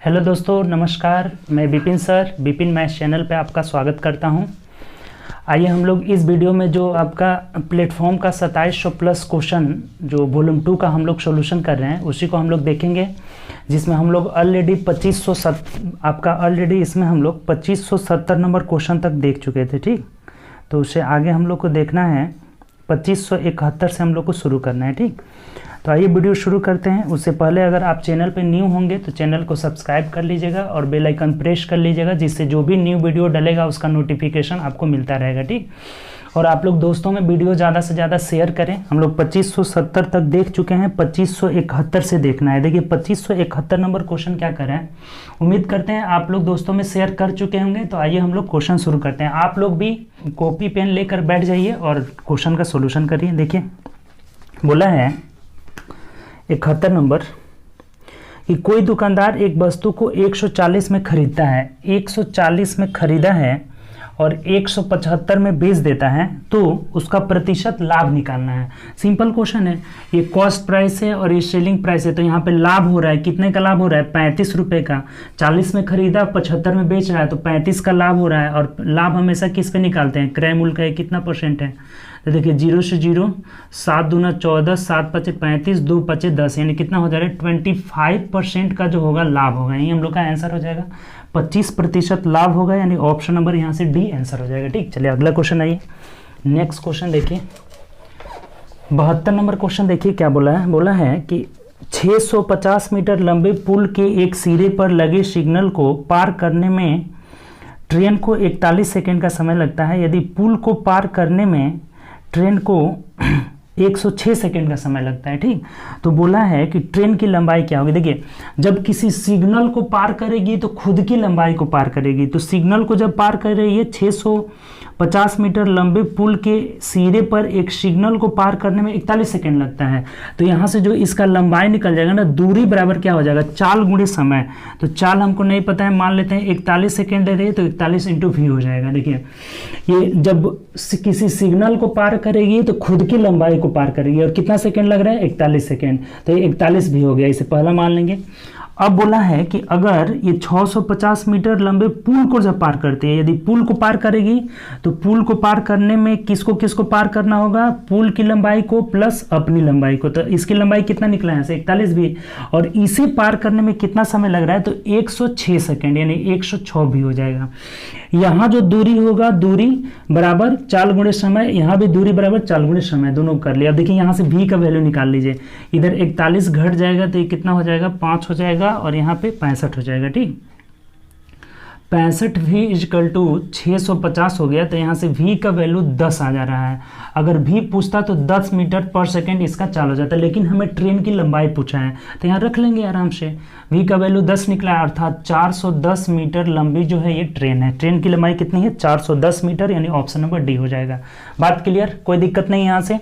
Hello दोस्तों, नमस्कार। मैं Vipin sir, Vipin maths channel पे आपका स्वागत करता हूं। आइए हम लोग इस वीडियो में जो आपका प्लेटफॉर्म का 2700 प्लस क्वेश्चन जो वॉल्यूम 2 का हम लोग सॉल्यूशन कर रहे हैं उसी को हम लोग देखेंगे, जिसमें हम लोग ऑलरेडी इसमें हम लोग 2570 नंबर क्वेश्चन तक देख चुके थे। ठीक, तो उससे आगे हम लोग को देखना है 2571 से हम लोग को शुरू करना है। ठीक, तो आइए वीडियो शुरू करते हैं। उससे पहले अगर आप चैनल पे न्यू होंगे तो चैनल को सब्सक्राइब कर लीजिएगा और बेल आइकन प्रेस कर लीजिएगा, जिससे जो भी न्यू वीडियो डलेगा उसका नोटिफिकेशन आपको मिलता रहेगा। ठीक, और आप लोग दोस्तों में वीडियो ज़्यादा से ज़्यादा शेयर करें। हम लोग 2570 तक देख चुके हैं, 2571 से देखना है। देखिए 2571 नंबर क्वेश्चन क्या कर रहे हैं, उम्मीद करते हैं आप लोग दोस्तों में शेयर कर चुके होंगे। तो आइए हम लोग क्वेश्चन शुरू करते हैं। आप लोग भी कॉपी पेन लेकर बैठ जाइए और क्वेश्चन का सोल्यूशन करिए। देखिए बोला है 71 नंबर कि कोई दुकानदार एक वस्तु को 140 में खरीदता है, 140 में खरीदा है और 175 में बेच देता है, तो उसका प्रतिशत लाभ निकालना है। सिंपल क्वेश्चन है। ये कॉस्ट प्राइस है और ये सेलिंग प्राइस है, तो यहाँ पे लाभ हो रहा है। कितने का लाभ हो रहा है? 35 रुपये का। 40 में खरीदा, 75 में बेच रहा है, तो 35 का लाभ हो रहा है। और लाभ हमेशा किस पे निकालते हैं? क्रय मूल्य का कितना परसेंट है। तो देखिए 0 से 0, 7 दूना 14, 7 पचे 35, 2 पचे 10, यानी कितना हो जाएगा? 25% का जो होगा लाभ होगा। यही हम लोग का आंसर हो जाएगा। 25% लाभ होगा, यानी ऑप्शन नंबर यहाँ से डी आंसर हो जाएगा। ठीक, चलिए अगला क्वेश्चन आइए। नेक्स्ट क्वेश्चन देखिए 72 नंबर क्वेश्चन। देखिए क्या बोला है। बोला है कि 650 मीटर लंबे पुल के एक सिरे पर लगे सिग्नल को पार करने में ट्रेन को 41 सेकेंड का समय लगता है। यदि पुल को पार करने में ट्रेन को 106 सेकेंड का समय लगता है। ठीक, तो बोला है कि ट्रेन की लंबाई क्या होगी। देखिए जब किसी सिग्नल को पार करेगी तो खुद की लंबाई को पार करेगी। तो सिग्नल को जब पार कर रही है 650 मीटर लंबे पुल के सिरे पर एक सिग्नल को पार करने में 41 सेकेंड लगता है। तो यहाँ से जो इसका लंबाई निकल जाएगा ना, दूरी बराबर क्या हो जाएगा? चाल गुणे समय। तो चाल हमको नहीं पता है, मान लेते हैं 41 सेकेंड दे रही है, तो 41 इंटू वी हो जाएगा। देखिए ये जब किसी सिग्नल को पार करेगी तो खुद की लंबाई को पार करेगी, और कितना सेकंड लग रहा है? 41 सेकंड। तो ये 41 भी हो गया, इसे पहला मान लेंगे। अब बोला है कि अगर ये 650 मीटर लंबे पुल को जब पार करती है, यदि पुल को पार करेगी तो पुल को पार करने में किसको किसको पार करना होगा? पुल की लंबाई को प्लस अपनी लंबाई को। तो इसकी लंबाई कितना निकला है? 41 भी। और इसे पार करने में कितना समय लग रहा है? तो 106 सेकेंड, यानी 106 भी हो जाएगा। यहाँ जो दूरी होगा, दूरी बराबर चाल गुणे समय, यहाँ भी दूरी बराबर चाल गुणे समय, दोनों कर लिया। अब देखिए यहाँ से v का वैल्यू निकाल लीजिए। इधर 41 घट जाएगा तो ये कितना हो जाएगा? 5 हो जाएगा, और यहाँ पे 65 हो जाएगा। ठीक, 65 v इजकल टू 650 हो गया, तो यहाँ से v का वैल्यू 10 आ जा रहा है। अगर v पूछता तो 10 मीटर पर सेकेंड इसका चाल हो जाता है, लेकिन हमें ट्रेन की लंबाई पूछा है तो यहाँ रख लेंगे आराम से। v का वैल्यू 10 निकला है, अर्थात 410 मीटर लंबी जो है ये ट्रेन है। ट्रेन की लंबाई कितनी है? 410 मीटर, यानी ऑप्शन नंबर डी हो जाएगा। बात क्लियर? कोई दिक्कत नहीं यहाँ से।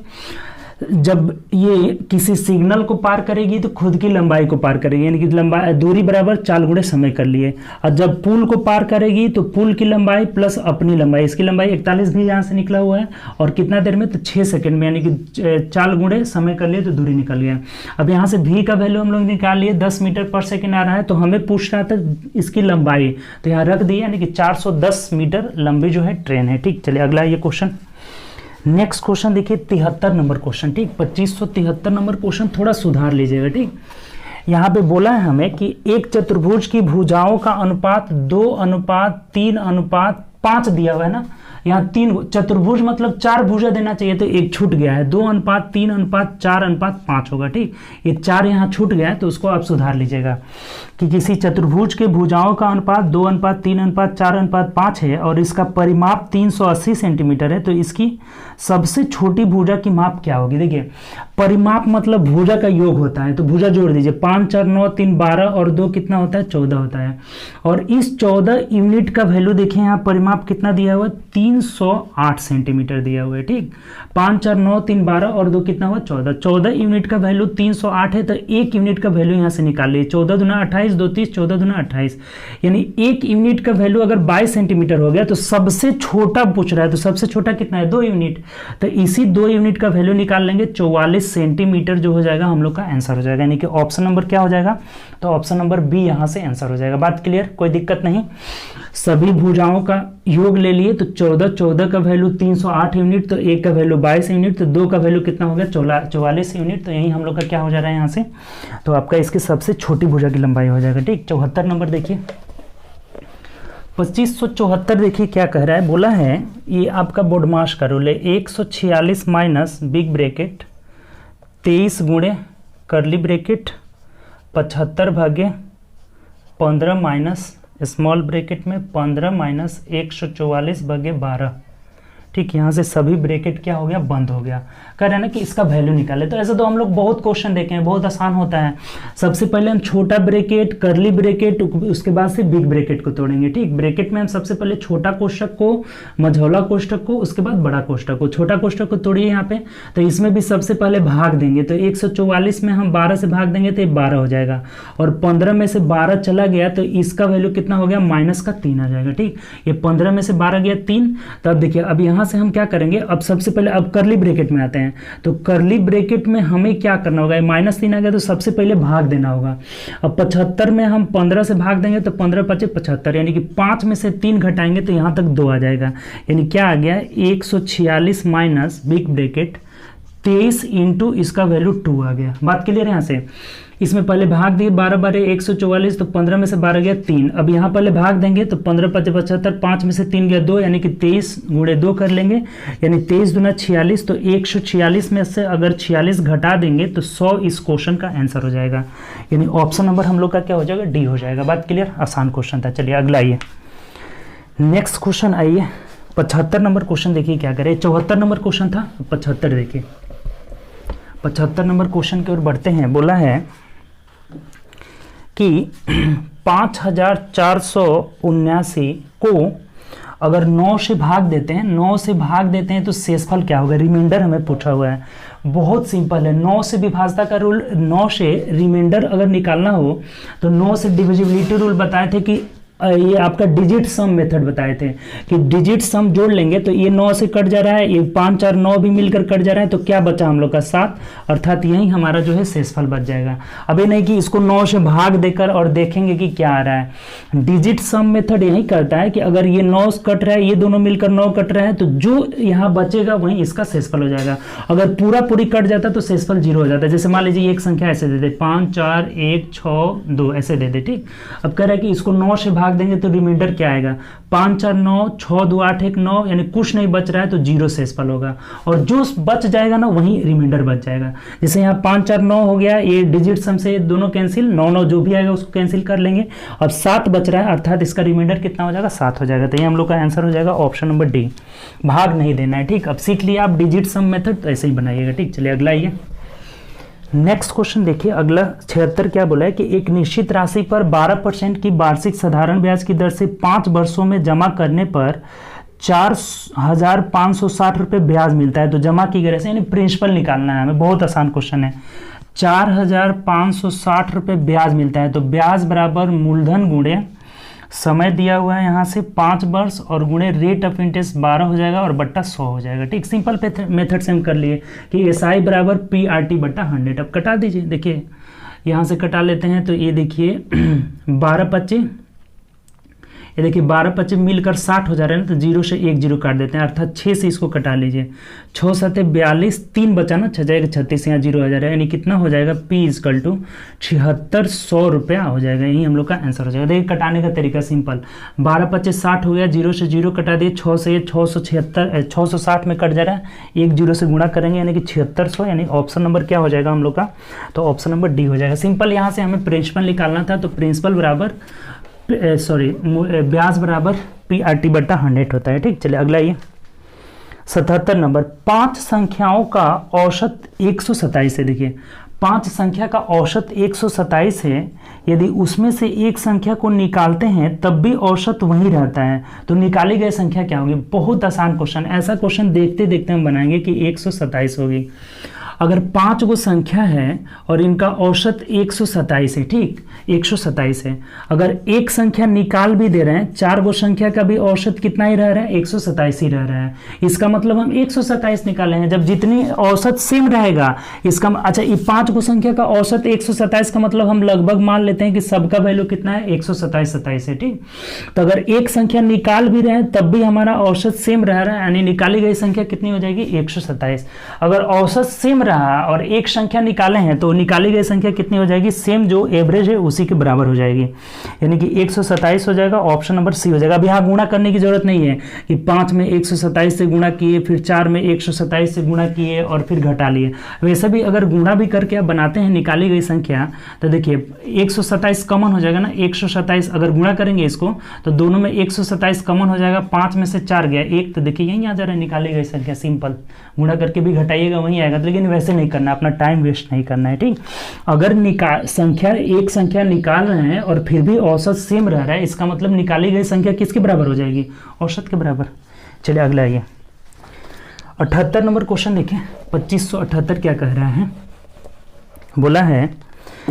जब ये किसी सिग्नल को पार करेगी तो खुद की लंबाई को पार करेगी, यानी कि लंबाई दूरी बराबर चाल गुणे समय कर लिए। और जब पुल को पार करेगी तो पुल की लंबाई प्लस अपनी लंबाई, इसकी लंबाई 41 भी यहाँ से निकला हुआ है, और कितना देर में? तो 6 सेकंड में, यानी कि चाल गुणे समय कर लिए तो दूरी निकल गया। अब यहाँ से v का वैल्यू हम लोग निकाल लिए, 10 मीटर पर सेकेंड आ रहा है, तो हमें पूछ रहा था इसकी लंबाई, तो यहाँ रख दी, यानी कि 410 मीटर लंबी जो है ट्रेन है। ठीक, चलिए अगला ये क्वेश्चन। नेक्स्ट क्वेश्चन देखिए 73 नंबर क्वेश्चन। ठीक, 2573 नंबर क्वेश्चन थोड़ा सुधार लीजिएगा। ठीक, यहाँ पे बोला है हमें कि एक चतुर्भुज की भुजाओं का अनुपात 2:3:5 दिया हुआ है ना। यहाँ 3 चतुर्भुज मतलब 4 भुजा देना चाहिए, तो एक छूट गया है। 2:3:4:5 होगा। ठीक, ये 4 यहाँ छूट गया है, तो उसको आप सुधार लीजिएगा कि किसी चतुर्भुज के भुजाओं का अनुपात 2:3:4:5 है और इसका परिमाप 380 सेंटीमीटर है, तो इसकी सबसे छोटी भुजा की माप क्या होगी? देखिए परिमाप मतलब भुजा का योग होता है, तो भुजा जोड़ दीजिए। 5 4 9 3 12 और 2 कितना होता है? 14 होता है। और इस 14 यूनिट का वैल्यू देखिए यहाँ परिमाप कितना दिया हुआ है? 3 308 सेंटीमीटर दिया हुआ है। ठीक, 5 4 9 3 12 और 2 कितना हुआ 14। 14 यूनिट का वैल्यू 308 है तो 1 यूनिट का वैल्यू यहाँ से निकाल लीजिए। 14 दूना 28, 2 30, 14 दूना 28, यानी 1 यूनिट का वैल्यू अगर 22 सेंटीमीटर हो गया तो सबसे छोटा पूछ रहा है, तो सबसे छोटा कितना है 2 यूनिट, तो इसी 2 यूनिट का वैल्यू निकाल लेंगे। 44 सेंटीमीटर जो हो जाएगा हम लोग का आंसर हो जाएगा, यानी कि ऑप्शन नंबर क्या हो जाएगा, तो ऑप्शन नंबर बी यहाँ से आंसर हो जाएगा। बात क्लियर, कोई दिक्कत नहीं। सभी भुजाओं का योग ले लिए तो 14 का वैल्यू 308 यूनिट, तो 1 का वैल्यू 22 यूनिट, तो 2 का वैल्यू कितना हो गया 44 यूनिट, तो यही हम लोग का क्या हो जा रहा है यहाँ से, तो आपका इसकी सबसे छोटी भुजा की लंबाई हो जाएगा। ठीक, 74 नंबर देखिए, 2574 देखिए क्या कह रहा है, बोला है ये आपका बोडमास का रूल है, 146 माइनस बिग ब्रैकेट 23 गुणे करली ब्रैकेट 75 भागे 15 माइनस स्मॉल ब्रैकेट में 15 माइनस 144 भागे 12। ठीक, यहाँ से सभी ब्रैकेट क्या हो गया, बंद हो गया। कह रहे हैं ना कि इसका वैल्यू निकाले, तो ऐसे तो हम लोग बहुत क्वेश्चन देखे हैं, बहुत आसान होता है। सबसे पहले हम छोटा ब्रैकेट, करली ब्रैकेट, उसके बाद से बिग ब्रैकेट को तोड़ेंगे। ठीक, ब्रैकेट में हम सबसे पहले छोटा कोष्ठक को, मझौला कोष्ठक को, उसके बाद बड़ा कोष्ठक को। छोटा कोष्ठक को तोड़िए यहाँ पे, तो इसमें भी सबसे पहले भाग देंगे, तो 144 में हम 12 से भाग देंगे तो ये 12 हो जाएगा, और 15 में से 12 चला गया तो इसका वैल्यू कितना हो गया, माइनस का 3 आ जाएगा। ठीक, ये 15 में से 12 गया 3, तब देखिए अब यहाँ से हम क्या करेंगे, अब सबसे पहले अब करली ब्रैकेट में आते हैं, तो करली ब्रैकेट में हमें क्या करना होगा, -3 आ गया तो सबसे पहले भाग देना होगा। अब 75 में हम 15 से भाग देंगे तो 15 5 75, यानी कि 5 में से 3 घटाएंगे तो यहाँ तक 2 आ जाएगा, यानी क्या आ गया 146 माइनस बिग ब्रैकेट 23 इंटू इसका वैल्यू 2 आ गया। बात क्लियर है यहाँ से, इसमें पहले भाग दिए 12 12 144, तो 15 में से 12 गया 3, अब यहाँ पहले भाग देंगे तो 15 5 75, 5 में से 3 गया 2, यानी कि 23 गुणे 2 कर लेंगे, यानी 23 दूना 46, तो 146 में से अगर 46 घटा देंगे तो 100 इस क्वेश्चन का आंसर हो जाएगा, यानी ऑप्शन नंबर हम लोग का क्या हो जाएगा, डी हो जाएगा। बात क्लियर, आसान क्वेश्चन था। चलिए अगला आइए, नेक्स्ट क्वेश्चन आइए, 75 नंबर क्वेश्चन देखिए क्या करे, 74 नंबर क्वेश्चन था, 75 देखिए, 75 नंबर क्वेश्चन की ओर बढ़ते हैं। बोला है कि 5479 को अगर 9 से भाग देते हैं, 9 से भाग देते हैं तो शेषफल क्या होगा, रिमाइंडर हमें पूछा हुआ है। बहुत सिंपल है, 9 से विभाज्यता का रूल, 9 से रिमाइंडर अगर निकालना हो तो 9 से डिविजिबिलिटी रूल बताए थे कि ये आपका डिजिट सम मेथड बताए थे कि डिजिट सम जोड़ लेंगे तो ये 9 से कट जा रहा है, ये 5 4 9 भी मिलकर कट जा रहा है, तो क्या बचा हम लोग का 7, अर्थात यही हमारा जो है शेषफल बच जाएगा। अब ये नहीं कि इसको 9 से भाग देकर और देखेंगे कि क्या आ रहा है, डिजिट सम मेथड यही करता है कि अगर ये 9 कट रहा है, ये दोनों मिलकर 9 कट रहा है, तो जो यहाँ बचेगा वही इसका शेषफल हो जाएगा। अगर पूरा पूरी कट जाता है तो शेषफल 0 हो जाता है। जैसे मान लीजिए एक संख्या ऐसे दे दे 5 4 1 6 2 ऐसे दे दे। ठीक, अब कह रहा है कि इसको 9 से भाग देंगे तो रिमाइंडर क्या आएगा, 5 4 9 6 2 8 1 9, यानी कुछ नहीं बच रहा है तो 0 शेषफल होगा, और जो बच जाएगा ना वही रिमाइंडर बच जाएगा। जैसे यहाँ 5 4 9 हो गया, ये डिजिट सम से दोनों कैंसिल, 9 9 जो भी आएगा उसको कैंसिल कर लेंगे, अब 7 बच रहा है, अर्थात इसका रिमाइंडर कितना हो जाएगा 7 हो जाएगा, तो ये हम लोग का आंसर हो जाएगा ऑप्शन नंबर डी, भाग नहीं देना है। ठीक, अब सीख लिया आप डिजिट सम मेथड, तो ऐसे ही बनाइएगा। ठीक, चलिए अगला आइए, नेक्स्ट क्वेश्चन देखिए, अगला 76 क्या बोला है कि एक निश्चित राशि पर 12% की वार्षिक साधारण ब्याज की दर से 5 वर्षों में जमा करने पर 4560 रुपये ब्याज मिलता है, तो जमा की गई, यानी प्रिंसिपल निकालना है हमें, बहुत आसान क्वेश्चन है। 4560 रुपये ब्याज मिलता है, तो ब्याज बराबर मूलधन गुणे समय दिया हुआ है यहाँ से 5 वर्ष और गुणे रेट ऑफ इंटरेस्ट 12 हो जाएगा और बट्टा 100 हो जाएगा। ठीक, सिंपल मेथड से हम कर लिए कि SI बराबर PRT बट्टा 100। अब कटा दीजिए, देखिए यहाँ से कटा लेते हैं, तो ये देखिए 12 25, ये देखिए 12 25 मिलकर 60 हो जा रहे हैं ना, तो 0 से 1 0 काट देते हैं, अर्थात 6 से इसको कटा लीजिए, 6 7 42, 3 बचा ना, 6 जाएगा 36, यहाँ 0 आ जा रहा है, यानी कितना हो जाएगा P = 7600 रुपया हो जाएगा, यही हम लोग का आंसर हो जाएगा। देखिए कटाने का तरीका सिंपल, 12 25 60 हो गया, 0 से 0 कटा दिए, 6 से 660 में कट जा रहा है, 1 0 से गुणा करेंगे यानी कि 7600, यानी ऑप्शन नंबर क्या हो जाएगा हम लोग का, तो ऑप्शन नंबर डी हो जाएगा। सिंपल यहाँ से हमें प्रिंसिपल निकालना था, तो प्रिंसिपल बराबर ब्याज बराबर PRT बट्टा 100 होता है। ठीक, चलिए अगला ये 77 नंबर, 5 संख्याओं का औसत 127 है। देखिए 5 संख्या का औसत 127 है, यदि उसमें से एक संख्या को निकालते हैं तब भी औसत वही रहता है, तो निकाली गई संख्या क्या होगी। बहुत आसान क्वेश्चन, ऐसा क्वेश्चन देखते देखते हम बनाएंगे कि 127 होगी। अगर 5 गो संख्या है और इनका औसत 127 है, ठीक 127 है, अगर एक संख्या निकाल भी दे रहे हैं, 4 गो संख्या का भी औसत कितना ही रह रहा है, 127 ही रह रहा है। इसका मतलब हम 127 निकाले हैं। जब जितनी औसत सेम रहेगा, इसका अच्छा ये 5 गो संख्या का औसत 127 का मतलब हम लगभग मान लेते हैं कि सबका वैल्यू कितना है, 127 है, ठीक। तो अगर एक संख्या निकाल भी रहे हैं तब भी हमारा औसत सेम रह रहा है, यानी निकाली गई संख्या कितनी हो जाएगी, 127। अगर औसत सेम रहा और एक संख्या निकाले हैं तो निकाली गई संख्या कितनी हो जाएगी, सेम जो एवरेज है उसी के बराबर हो जाएगी, यानी कि 127 हो जाएगा। ऑप्शन नंबर सी हो जाएगा। अभी यहाँ गुणा करने की जरूरत नहीं है कि 5 में 127 से गुणा किए, फिर 4 में 127 से गुणा किए और फिर घटा लिए। वैसे भी अगर गुणा भी करके आप बनाते हैं निकाली गई संख्या, तो देखिए 127 कॉमन हो जाएगा ना, 127 अगर गुणा करेंगे इसको तो दोनों में 127 कॉमन हो जाएगा। 5 में से 4 गया 1, तो देखिए यहीं आ जा रहा है निकाली गई संख्या, सिंपल। गुणा करके भी घटाइएगा वहीं आएगा, लेकिन वैसे नहीं करना, अपना टाइम वेस्ट नहीं करना है, ठीक। अगर एक संख्या निकाल रहे हैं और फिर भी औसत सेम रह रहा है, इसका मतलब निकाली गई संख्या किसके बराबर हो जाएगी, औसत के बराबर। चलिए अगला आइए 78 नंबर क्वेश्चन देखें। 2578 क्या कह रहा है, बोला है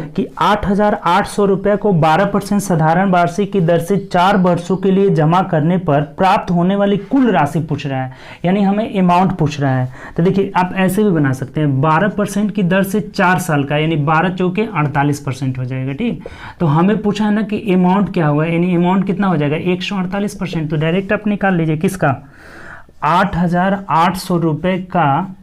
कि 8,800 रुपये को 12% साधारण वार्षिक की दर से 4 वर्षों के लिए जमा करने पर प्राप्त होने वाली कुल राशि पूछ रहा है, यानी हमें अमाउंट पूछ रहा है। तो देखिए आप ऐसे भी बना सकते हैं, 12% की दर से 4 साल का, यानी 12 चौके 48% हो जाएगा, ठीक। तो हमें पूछा है ना कि अमाउंट क्या हुआ, यानी अमाउंट कितना हो जाएगा, 148%। तो डायरेक्ट आप निकाल लीजिए किसका, 8,800 रुपये का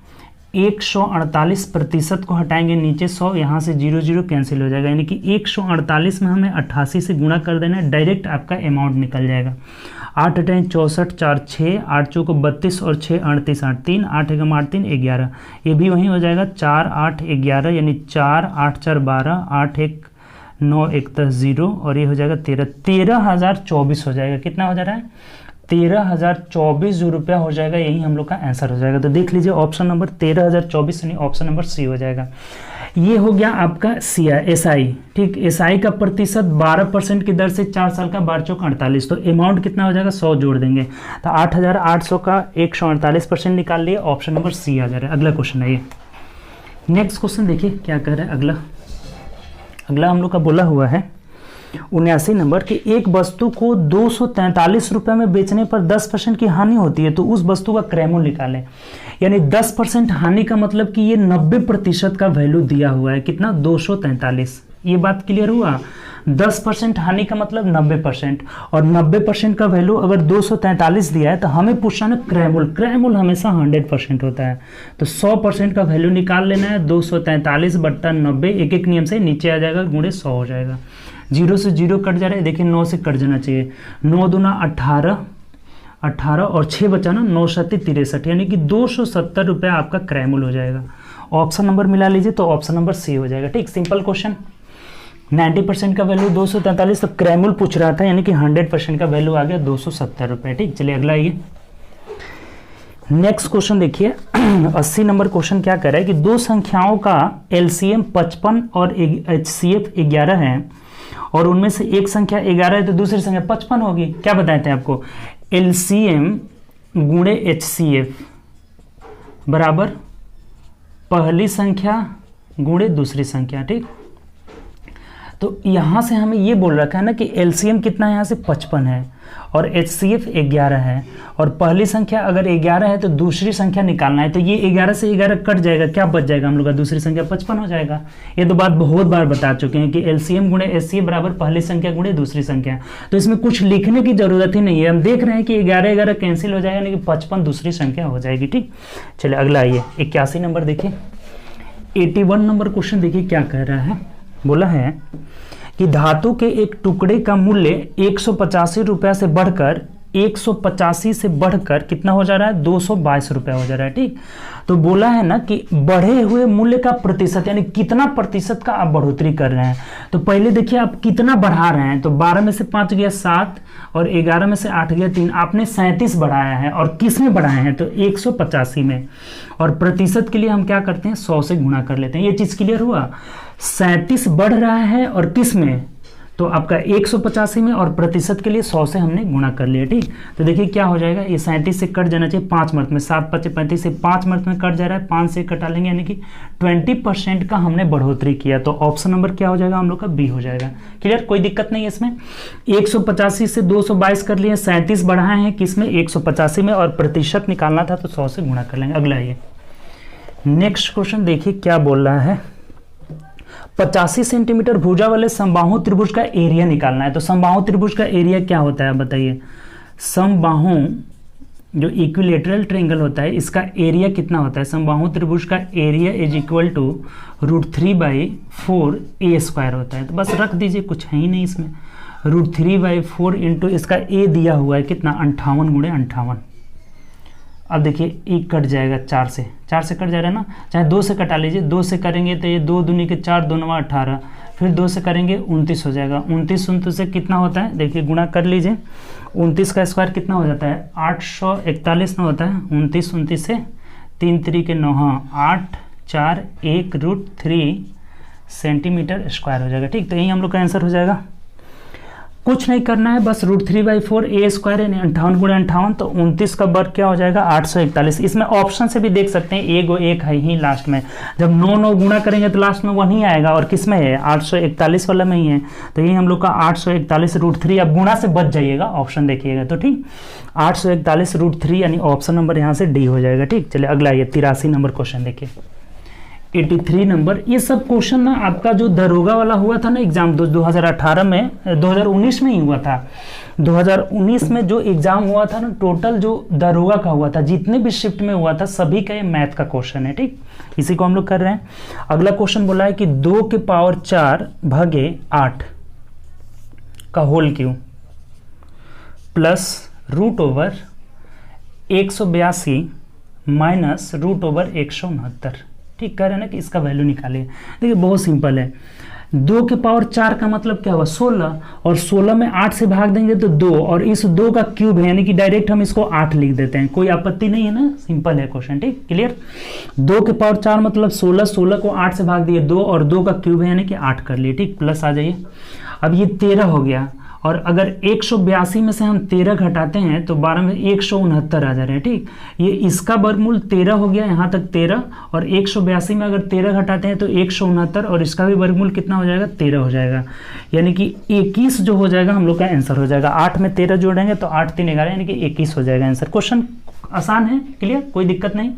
148% को हटाएंगे नीचे 100, यहाँ से 0 0 कैंसिल हो जाएगा, यानी कि 148 में हमें 88 से गुणा कर देना है, डायरेक्ट आपका अमाउंट निकल जाएगा। 8 8 64 4 6, 8 चौको 32 और 6 38 8 3, 8 एकम 8 3 11, ये भी वहीं हो जाएगा 4 8 11, यानी 4 8 4 12, 8 1 9 1 10 0 और ये हो जाएगा 13,024 हो जाएगा। कितना हो जा रहा है, 13,024 जो रुपया हो जाएगा, यही हम लोग का आंसर हो जाएगा। तो देख लीजिए ऑप्शन नंबर 13,024 यानी ऑप्शन नंबर सी हो जाएगा। ये हो गया आपका SI, ठीक। SI का प्रतिशत 12% की दर से 4 साल का 12 चौक 48, तो अमाउंट कितना हो जाएगा, 100 जोड़ देंगे, तो 8,800 का 148% निकाल लिए, ऑप्शन नंबर सी आ जा रहा है। अगला क्वेश्चन है ये, नेक्स्ट क्वेश्चन देखिए क्या कह रहा है। अगला हम लोग का बोला हुआ है 79 नंबर कि एक वस्तु को 243 रुपये में बेचने पर 10% की हानि होती है, तो उस वस्तु का क्रय मूल्य निकालें। यानी 10% हानि का मतलब कि ये 90% का वैल्यू दिया हुआ है, कितना, 243। ये बात क्लियर हुआ। 10% हानि का मतलब 90%, और 90% का वैल्यू अगर 243 दिया है तो हमें पूछना है क्रय मूल्य हमेशा 100% होता है, तो 100% का वैल्यू निकाल लेना है। 243 बट्टा 90, एक एक नियम से नीचे आ जाएगा, गुणे 100 हो जाएगा। 0 से 0 कट जा रहा है, देखिए 9 से कट जाना चाहिए। 9 दूना 18 और 6 बचा ना, 9 7 63, यानी कि 270 रुपये आपका क्रय मूल्य हो जाएगा। ऑप्शन नंबर मिला लीजिए तो ऑप्शन नंबर सी हो जाएगा, ठीक। Simple question. 90% का वैल्यू 243, तो क्रय मूल्य पूछ रहा था, यानी कि 100% का वैल्यू आ गया 270 रुपये, ठीक। चलिए अगला आइए, नेक्स्ट क्वेश्चन देखिए। 80 नंबर क्वेश्चन क्या कह रहा है कि दो संख्याओं का LCM 55 और HCF 11 है, और उनमें से एक संख्या 11 है तो दूसरी संख्या 55 होगी। क्या बताए थे आपको, LCM गुणे HCF बराबर पहली संख्या गुणे दूसरी संख्या, ठीक। तो यहाँ से हमें ये बोल रखा है ना कि LCM कितना है, यहाँ से 55 है और HCF 11 है, और पहली संख्या अगर 11 है तो दूसरी संख्या निकालना है, तो ये 11 से 11 कट जाएगा, क्या बच जाएगा हम लोग का, दूसरी संख्या 55 हो जाएगा। ये तो बात बहुत बार बता चुके हैं कि LCM गुणे HCF बराबर पहली संख्या गुणे दूसरी संख्या, तो इसमें कुछ लिखने की जरूरत ही नहीं है। हम देख रहे हैं कि 11 11 कैंसिल हो जाएगा, यानी कि 55 दूसरी संख्या हो जाएगी, ठीक। चलिए अगला आइए 81 नंबर देखिए। 81 नंबर क्वेश्चन देखिए क्या कह रहा है, बोला है कि धातु के एक टुकड़े का मूल्य 185 रुपये से बढ़कर 185 से बढ़कर कितना हो जा रहा है, 222 रुपये हो जा रहा है। ठीक, तो बोला है ना कि बढ़े हुए मूल्य का प्रतिशत, यानी कितना प्रतिशत का आप बढ़ोतरी कर रहे हैं। तो पहले देखिए आप कितना बढ़ा रहे हैं, तो 12 में से 5 गया 7 और 11 में से 8 गया 3, आपने 37 बढ़ाया है। और किस में बढ़ाए हैं, तो 185 में। और प्रतिशत के लिए हम क्या करते हैं, 100 से गुणा कर लेते हैं। ये चीज़ क्लियर हुआ, 37 बढ़ रहा है और किस में, तो आपका 185 में, और प्रतिशत के लिए 100 से हमने गुणा कर लिया। ठीक, तो देखिए क्या हो जाएगा, ये 37 से कट जाना चाहिए 5 मर्त में, 7 5 35 से 5 मर्त में कट जा रहा है, 5 से कटा लेंगे, यानी कि 20% का हमने बढ़ोतरी किया। तो ऑप्शन नंबर क्या हो जाएगा हम लोग का, बी हो जाएगा। क्लियर, कोई दिक्कत नहीं है इसमें। 185 से 222 कर लिए, 37 बढ़ाए हैं किस में, 185 में, और प्रतिशत निकालना था तो 100 से गुणा कर लेंगे। अगला ये नेक्स्ट क्वेश्चन देखिए क्या बोल रहा है, 85 सेंटीमीटर भुजा वाले समबाहु त्रिभुज का एरिया निकालना है। तो समबाहु त्रिभुज का एरिया क्या होता है बताइए, समबाहु जो इक्विलेटरल ट्रायंगल होता है इसका एरिया कितना होता है, समबाहु त्रिभुज का एरिया इज इक्वल टू √3/4 होता है। तो बस रख दीजिए, कुछ है ही नहीं इसमें, √3/4 इंटू इसका ए दिया हुआ है कितना, 58 × 58। अब देखिए एक कट जाएगा 4 से कट जा रहा है ना, चाहे 2 से कटा लीजिए, 2 से करेंगे तो ये 2 दूनी के 4, 2 9 18, फिर 2 से करेंगे 29 हो जाएगा। 29 से कितना होता है, देखिए गुणा कर लीजिए, 29 का स्क्वायर कितना हो जाता है, 841 ना होता है। 29 से 3 3 के 9, हाँ 8 4 1 √3 सेंटीमीटर स्क्वायर हो जाएगा। ठीक, तो यही हम लोग का आंसर हो जाएगा। कुछ नहीं करना है, बस √3/4 a स्क्वायर है, 58 × 58, तो 29 का वर्ग क्या हो जाएगा, 841। इसमें ऑप्शन से भी देख सकते हैं, एक है ही लास्ट में, जब 9 गुणा करेंगे तो लास्ट में 1 ही आएगा, और किस में है, 841 वाला में ही है। तो यही हम लोग का 841 √3, अब गुणा से बच जाइएगा, ऑप्शन देखिएगा तो ठीक, 841 √3 यानी ऑप्शन नंबर यहाँ से डी हो जाएगा। ठीक, चलिए अगला ये 83 नंबर क्वेश्चन देखिए, 83 नंबर। ये सब क्वेश्चन ना आपका जो दरोगा वाला हुआ था ना एग्जाम 2018 में, 2019 में ही हुआ था। 2019 में जो एग्जाम हुआ था ना, टोटल जो दरोगा का हुआ था, जितने भी शिफ्ट में हुआ था सभी का ये मैथ का क्वेश्चन है। ठीक, इसी को हम लोग कर रहे हैं। अगला क्वेश्चन बोला है कि 2⁴ का होल क्यूब प्लस √182 माइनस √169। ठीक, कह रहे हैं ना कि इसका वैल्यू निकालिए। देखिए बहुत सिंपल है, 2⁴ का मतलब क्या हुआ, 16, और 16 में 8 से भाग देंगे तो 2, और इस 2 का क्यूब है, यानी कि डायरेक्ट हम इसको 8 लिख देते हैं, कोई आपत्ति नहीं है ना, सिंपल है क्वेश्चन। ठीक, क्लियर। 2⁴ मतलब 16 को 8 से भाग दिए 2, और 2 का क्यूब है यानी कि 8 कर लिए। ठीक, प्लस आ जाइए, अब ये 13 हो गया, और अगर 182 में से हम 13 घटाते हैं तो 12 में 169 आ जा रहे हैं। ठीक, ये इसका वर्गमूल 13 हो गया, यहाँ तक 13, और 182 में अगर 13 घटाते हैं तो 169, और इसका भी वर्गमूल कितना हो जाएगा, 13 हो जाएगा, यानी कि 21 जो हो जाएगा हम लोग का आंसर हो जाएगा। 8 में 13 जोड़ेंगे तो 8 3 11, यानी कि 21 हो जाएगा आंसर। क्वेश्चन आसान है, क्लियर, कोई दिक्कत नहीं।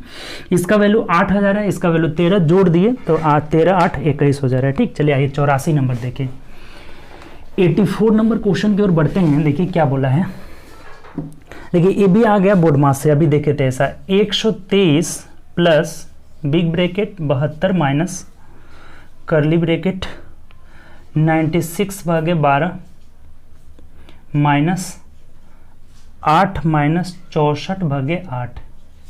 इसका वैल्यू 8000 है, इसका वैल्यू 13, जोड़ दिए तो 13 8 21 हो जा रहा है। ठीक, चलिए आइए 84 नंबर देखिए, 84 नंबर क्वेश्चन की ओर बढ़ते हैं। देखिए क्या बोला है, देखिए ये भी आ गया बोर्ड मास से, अभी देखे थे ऐसा, 123 प्लस बिग ब्रैकेट 72 माइनस करली ब्रैकेट 96/12 माइनस 8 माइनस 64/8।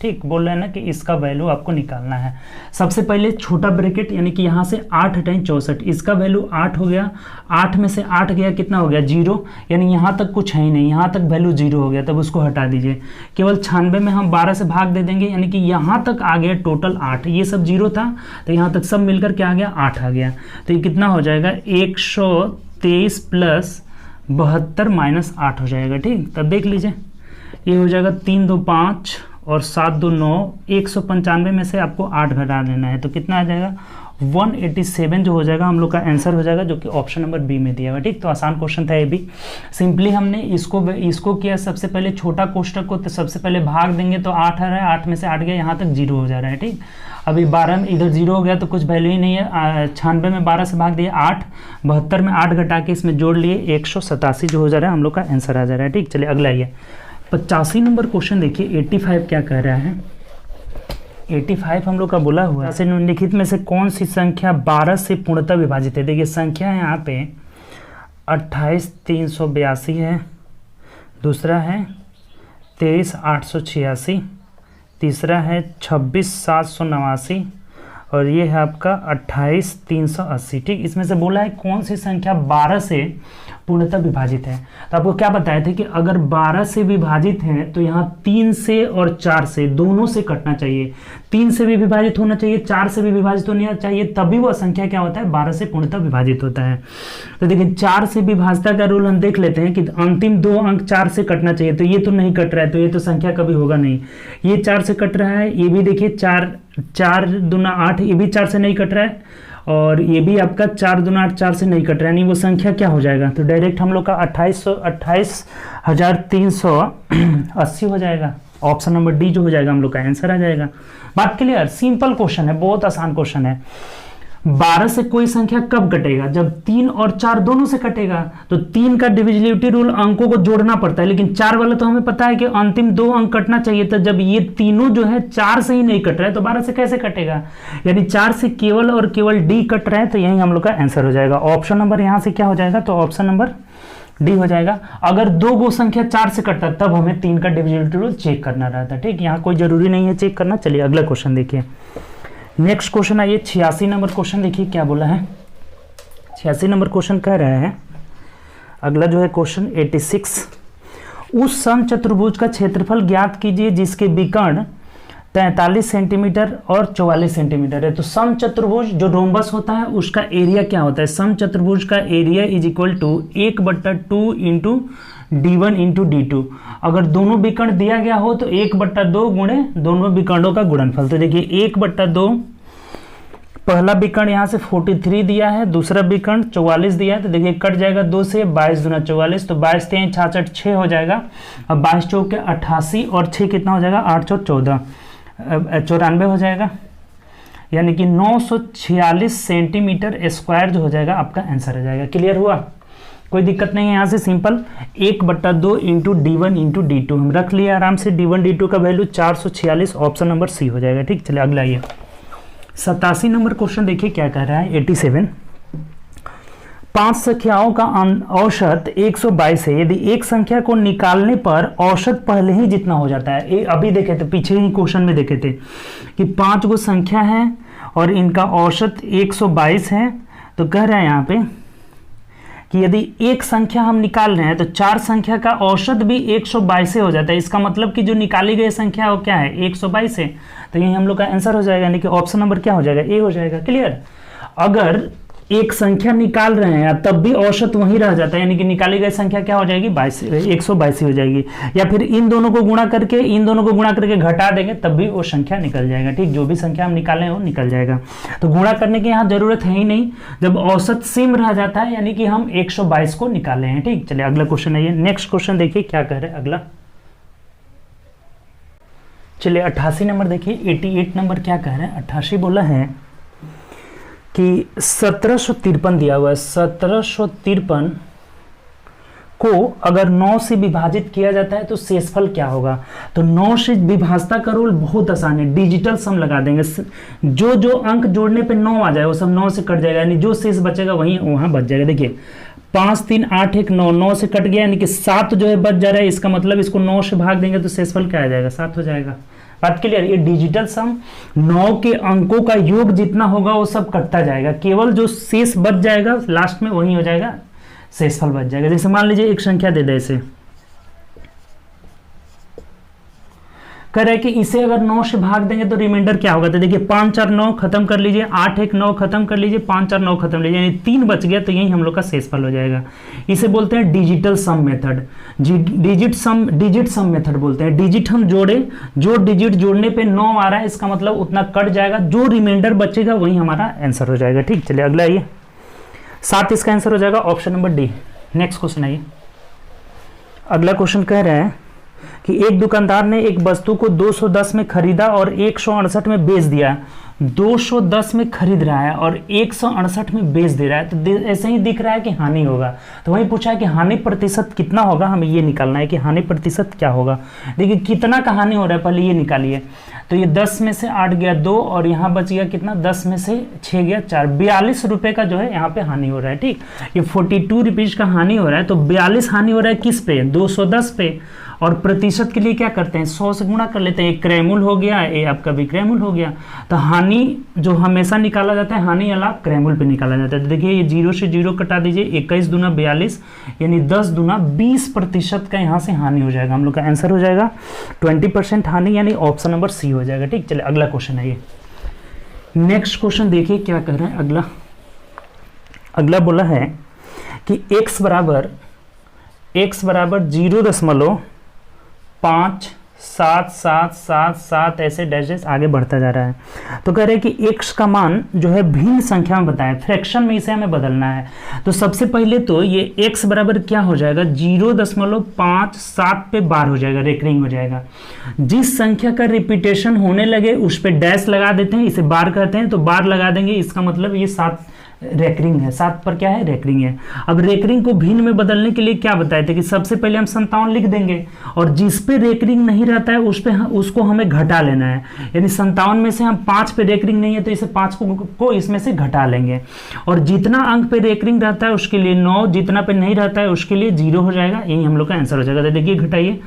ठीक, बोल रहे हैं ना कि इसका वैल्यू आपको निकालना है। सबसे पहले छोटा ब्रैकेट, यानी कि यहाँ से 8 हटाएं 64, इसका वैल्यू 8 हो गया, 8 में से 8 गया कितना हो गया, 0, यानी यहाँ तक कुछ है ही नहीं, यहाँ तक वैल्यू 0 हो गया, तब उसको हटा दीजिए। केवल 96 में हम 12 से भाग दे देंगे, यानी कि यहाँ तक आ गया टोटल 8, ये सब 0 था तो यहाँ तक सब मिलकर क्या आ गया, 8 आ गया। तो ये कितना हो जाएगा, 123 प्लस 72 माइनस 8 हो जाएगा। ठीक, तब देख लीजिए, ये हो जाएगा 3 2 5 और 7 2 9, 195 में से आपको 8 घटा देना है, तो कितना आ जाएगा, 187 जो हो जाएगा हम लोग का आंसर हो जाएगा, जो कि ऑप्शन नंबर बी में दिया हुआ है। ठीक, तो आसान क्वेश्चन था ये भी। सिंपली हमने इसको किया, सबसे पहले छोटा कोष्टक को तो सबसे पहले भाग देंगे तो 8 आ रहा है, 8 में से 8 गया, यहाँ तक 0 हो जा रहा है। ठीक, अभी 12 में इधर 0 हो गया तो कुछ वैल्यू ही नहीं है, 96 में 12 से भाग दिए 8, 72 में 8 घटा के इसमें जोड़ लिए 187 जो हो जा रहा है हम लोग का आंसर आ जा रहा है। ठीक, चलिए अगला ये 85 नंबर क्वेश्चन देखिए, 85 क्या कह रहा है, 85 हम लोग का बोला हुआ है, निम्नलिखित में से कौन सी संख्या 12 से पूर्णतः विभाजित है। देखिए संख्या है यहाँ पे 28382 है, दूसरा है 23,886, तीसरा है 26,789 और ये है आपका 28,380। ठीक, इसमें से बोला है कौन सी संख्या 12 से पूर्णतः विभाजित है। तो आपको क्या बताया था कि अगर 12 से विभाजित है तो यहाँ 3 से और 4 से दोनों से कटना चाहिए, 3 से भी विभाजित होना चाहिए, 4 से भी विभाजित होना चाहिए, तभी वह संख्या क्या होता है 12 से पूर्णतः विभाजित होता है। तो देखिए 4 से विभाजता का रूल हम देख लेते हैं कि अंतिम 2 अंक 4 से कटना चाहिए, तो ये तो नहीं कट रहा है, तो ये तो संख्या कभी होगा नहीं। ये 4 से कट रहा है, ये भी देखिए 4 दूना 8, ये भी 4 से नहीं कट रहा है, और ये भी आपका 4 दूना 8 4 से नहीं कट रहा है, नहीं वो संख्या क्या हो जाएगा, तो डायरेक्ट हम लोग का 28,380 हो जाएगा। ऑप्शन नंबर डी जो हो जाएगा हम लोग का आंसर आ जाएगा। बात क्लियर, सिंपल क्वेश्चन है, बहुत आसान क्वेश्चन है। 12 से कोई संख्या कब कटेगा, जब 3 और 4 दोनों से कटेगा। तो 3 का डिविजिबिलिटी रूल अंकों को जोड़ना पड़ता है, लेकिन 4 वाला तो हमें पता है कि अंतिम 2 अंक कटना चाहिए था। जब ये तीनों जो है 4 से ही नहीं कट रहा है तो 12 से कैसे कटेगा, यानी 4 से केवल और केवल डी कट रहा है, तो यही हम लोग का आंसर हो जाएगा। ऑप्शन नंबर यहाँ से क्या हो जाएगा, तो ऑप्शन नंबर डी हो जाएगा। अगर 2 गो संख्या 4 से कटता तब हमें 3 का डिविजिबिलिटी रूल चेक करना रहता। ठीक, यहाँ कोई जरूरी नहीं है चेक करना। चलिए अगला क्वेश्चन देखिए। नेक्स्ट क्वेश्चन आइए 86 नंबर क्वेश्चन देखिए क्या बोला है। 86 नंबर क्वेश्चन कह रहे हैं, अगला जो है क्वेश्चन 86, उस समचतुर्भुज का क्षेत्रफल ज्ञात कीजिए जिसके विकर्ण 43 सेंटीमीटर और 44 सेंटीमीटर है। तो समचतुर्भुज जो रोम्बस होता है उसका एरिया क्या होता है, समचतुर्भुज का area is equal to 1/2 into d1 into d2। अगर दोनों विकर्ण दिया गया हो तो 1/2 गुणे दोनों विकर्णों का गुणनफल। तो देखिए 1/2, पहला विकर्ण यहाँ से 43 दिया है, दूसरा विकर्ण 44 दिया है, तो देखिए कट जाएगा 2 से, 22 दूना 44, तो 22 3 66 6 हो जाएगा। अब 22 चौके 88 और 6 कितना हो जाएगा 8 चौक 14, 94 हो जाएगा, यानी कि 946 सेंटीमीटर स्क्वायर जो हो जाएगा आपका आंसर हो जाएगा। क्लियर हुआ, कोई दिक्कत नहीं है। यहाँ से simple 1/2 into d1 into d2 हम रख लिए आराम से। d1 d2 का वैल्यू 446, ऑप्शन नंबर सी हो जाएगा। ठीक, चलिए अगला आइए 87 नंबर क्वेश्चन देखिए क्या कह रहा है। 87, 5 संख्याओं का औसत 122 है। यदि एक संख्या को निकालने पर औसत पहले ही जितना हो जाता है, अभी देखे थे पीछे ही क्वेश्चन में देखे थे कि 5 गो संख्या है और इनका औसत 122 है। तो कह रहे हैं यहाँ पे कि यदि एक संख्या हम निकाल रहे हैं तो 4 संख्या का औसत भी 122 हो जाता है। इसका मतलब कि जो निकाली गई संख्या वो क्या है 122 है, तो यही हम लोग का आंसर हो जाएगा, यानी कि ऑप्शन नंबर क्या हो जाएगा, ए हो जाएगा। क्लियर, अगर एक संख्या निकाल रहे हैं तब भी औसत वही रह जाता है, यानी कि निकाली गई संख्या क्या हो जाएगी 122 हो जाएगी, या फिर इन दोनों को गुणा करके घटा देंगे तब भी वो संख्या निकल जाएगा। ठीक, जो भी संख्या हम निकालें वो निकल जाएगा। तो गुणा करने की यहाँ जरूरत है ही नहीं, जब औसत सेम रह जाता है यानी कि हम 122 को निकाले हैं। ठीक, चलिए अगला क्वेश्चन है। नेक्स्ट क्वेश्चन देखिए क्या कह रहे हैं अगला। चलिए 88 नंबर देखिए। 88 नंबर क्या कह रहे हैं, 88 बोला है कि 1753 दिया हुआ है। 1753 को अगर 9 से विभाजित किया जाता है तो शेषफल क्या होगा। तो 9 से विभाजता का रूल बहुत आसान है, डिजिटल सम लगा देंगे। जो अंक जोड़ने पे 9 आ जाए वो सब 9 से कट जाएगा, यानी जो शेष बचेगा वहीं वहां बच जाएगा। देखिए 5 3 8 1 9, 9 से कट गया यानी कि 7 जो है बच जा रहा है। इसका मतलब इसको 9 से भाग देंगे तो शेषफल क्या आ जाएगा 7 हो जाएगा। बात क्लियर, ये डिजिटल सम 9 के अंकों का योग जितना होगा वो सब कटता जाएगा, केवल जो शेष बच जाएगा लास्ट में वही हो जाएगा शेषफल बच जाएगा। जैसे मान लीजिए एक संख्या दे दे, इसे कह रहे हैं कि इसे अगर 9 से भाग देंगे तो रिमाइंडर क्या होगा। तो देखिए 5 4 9 खत्म कर लीजिए, 8 1 9 खत्म कर लीजिए, 5 4 9 खत्म लीजिए, यानी 3 बच गया, तो यही हम लोग का शेषफल हो जाएगा। इसे बोलते हैं digital sum method, digit sum method बोलते हैं। डिजिट हम जोड़े, जो डिजिट जोड़ने पे 9 आ रहा है इसका मतलब उतना कट जाएगा, जो रिमाइंडर बचेगा वही हमारा आंसर हो जाएगा। ठीक, चलिए अगला आइए 7 इसका आंसर हो जाएगा, option number D. Next question आइए। अगला क्वेश्चन कह रहे हैं कि एक दुकानदार ने एक वस्तु को 210 में खरीदा और 168 में बेच दिया। 210 में खरीद रहा है और 168 में बेच दे रहा है, तो ऐसे ही दिख रहा है कि हानि होगा। तो वही पूछा है कि हानि प्रतिशत कितना होगा, हमें ये निकालना है कि हानि प्रतिशत क्या होगा। देखिए कितना का हानि हो रहा है पहले ये निकालिए। तो ये 10 में से 8 गया 2 और यहाँ बच गया कितना, 10 में से 6 गया 4, 42 रुपये का जो है यहाँ पे हानि हो रहा है। ठीक, ये 42 रुपीज़ का हानि हो रहा है। तो 42 हानि हो रहा है किस पे, 210 पे, और प्रतिशत के लिए क्या करते हैं, 100 से गुणा कर लेते हैं। एक क्रैमुल हो गया, ये आपका विक्रैमुल हो गया। तो हानि जो हमेशा निकाला जाता है, हानि वाला क्रैमुल पे निकाला जाता है। तो देखिए ये 0 से 0 कटा दीजिए, 21 दूना 42 यानी 10 दूना 20% का यहाँ से हानि हो जाएगा। हम लोग का आंसर हो जाएगा 20% हानि, यानी ऑप्शन नंबर सी हो जाएगा। ठीक, चलिए अगला क्वेश्चन है ये। नेक्स्ट क्वेश्चन देखिए क्या कर रहे हैं। अगला बोला है कि x बराबर 0.57777 ऐसे डैशेस आगे बढ़ता जा रहा है। तो कह रहे हैं कि x का मान जो है भिन्न संख्या में बताएं, फ्रैक्शन में इसे हमें बदलना है। तो सबसे पहले तो ये x बराबर क्या हो जाएगा, 0.57 पे बार हो जाएगा, रेकरिंग हो जाएगा। जिस संख्या का रिपीटेशन होने लगे उस पर डैश लगा देते हैं, इसे बार कहते हैं। तो बार लगा देंगे, इसका मतलब ये 7 रेकरिंग है, 7 पर क्या है, रेकरिंग है। अब रेकरिंग को भिन्न में बदलने के लिए क्या बताए थे कि सबसे पहले हम 57 लिख देंगे, और जिस पे रेकरिंग नहीं रहता है उस पे उसको हमें घटा लेना है। यानी 57 में से हम 5 पे रेकरिंग नहीं है तो इसे 5 को इसमें से घटा लेंगे, और जितना अंक पे रेकरिंग रहता है उसके लिए 9, जितना पे नहीं रहता है उसके लिए 0 हो जाएगा। यही हम लोग का आंसर हो जाएगा। तो देखिए घटाइए,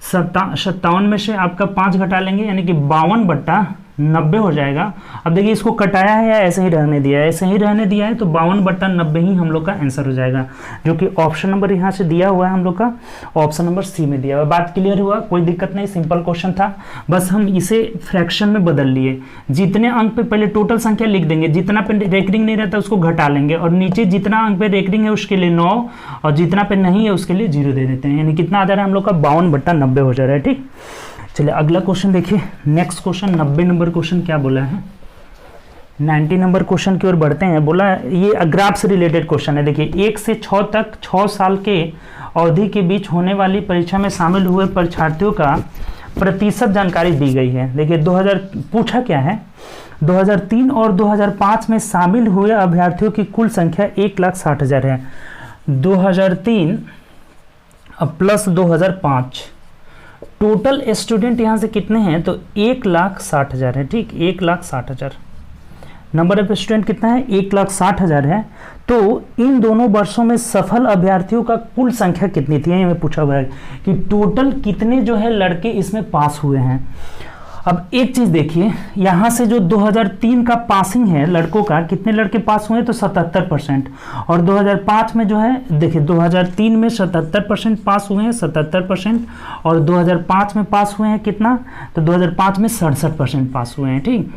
57 में से आपका 5 घटा लेंगे यानी कि 52/90 हो जाएगा। अब देखिए इसको कटाया है या ऐसे ही रहने दिया है, ऐसे ही रहने दिया है, तो 52/90 ही हम लोग का आंसर हो जाएगा, जो कि ऑप्शन नंबर यहाँ से दिया हुआ है हम लोग का, ऑप्शन नंबर सी में दिया हुआ है। बात क्लियर हुआ, कोई दिक्कत नहीं, सिंपल क्वेश्चन था, बस हम इसे फ्रैक्शन में बदल लिए। जितने अंक पे पहले टोटल संख्या लिख देंगे, जितना पे रेकरिंग नहीं रहता उसको घटा लेंगे, और नीचे जितना अंक पे रेकरिंग है उसके लिए 9 और जितना पे नहीं है उसके लिए 0 दे देते हैं। यानी कितना आ जा रहा है हम लोग का, 52/90 हो जा रहा है। ठीक, चलिए अगला क्वेश्चन देखिए। नेक्स्ट क्वेश्चन 90 नंबर क्वेश्चन क्या बोला है, 90 नंबर क्वेश्चन की ओर बढ़ते हैं। बोला ये ग्राफ से रिलेटेड क्वेश्चन है। देखिए 1 से 6 तक 6 साल के अवधि के बीच होने वाली परीक्षा में शामिल हुए परीक्षार्थियों का प्रतिशत जानकारी दी गई है। देखिए 2000 पूछा क्या है, 2003 और 2005 में शामिल हुए अभ्यर्थियों की कुल संख्या 1,60,000 है। 2003 प्लस 2005 टोटल स्टूडेंट यहाँ से कितने हैं, तो 1,60,000 है। ठीक, 1,60,000 नंबर ऑफ स्टूडेंट कितना है, 1,60,000 है। तो इन दोनों वर्षों में सफल अभ्यर्थियों का कुल संख्या कितनी थी, ये में पूछा हुआ है कि टोटल कितने जो है लड़के इसमें पास हुए हैं। अब एक चीज देखिए, यहाँ से जो 2003 का पासिंग है लड़कों का, कितने लड़के पास हुए, तो 77%, और 2005 में जो है देखिए 2003 में 77% पास हुए हैं, 77%, और 2005 में पास हुए हैं कितना, तो 2005 में 67% पास हुए हैं। ठीक,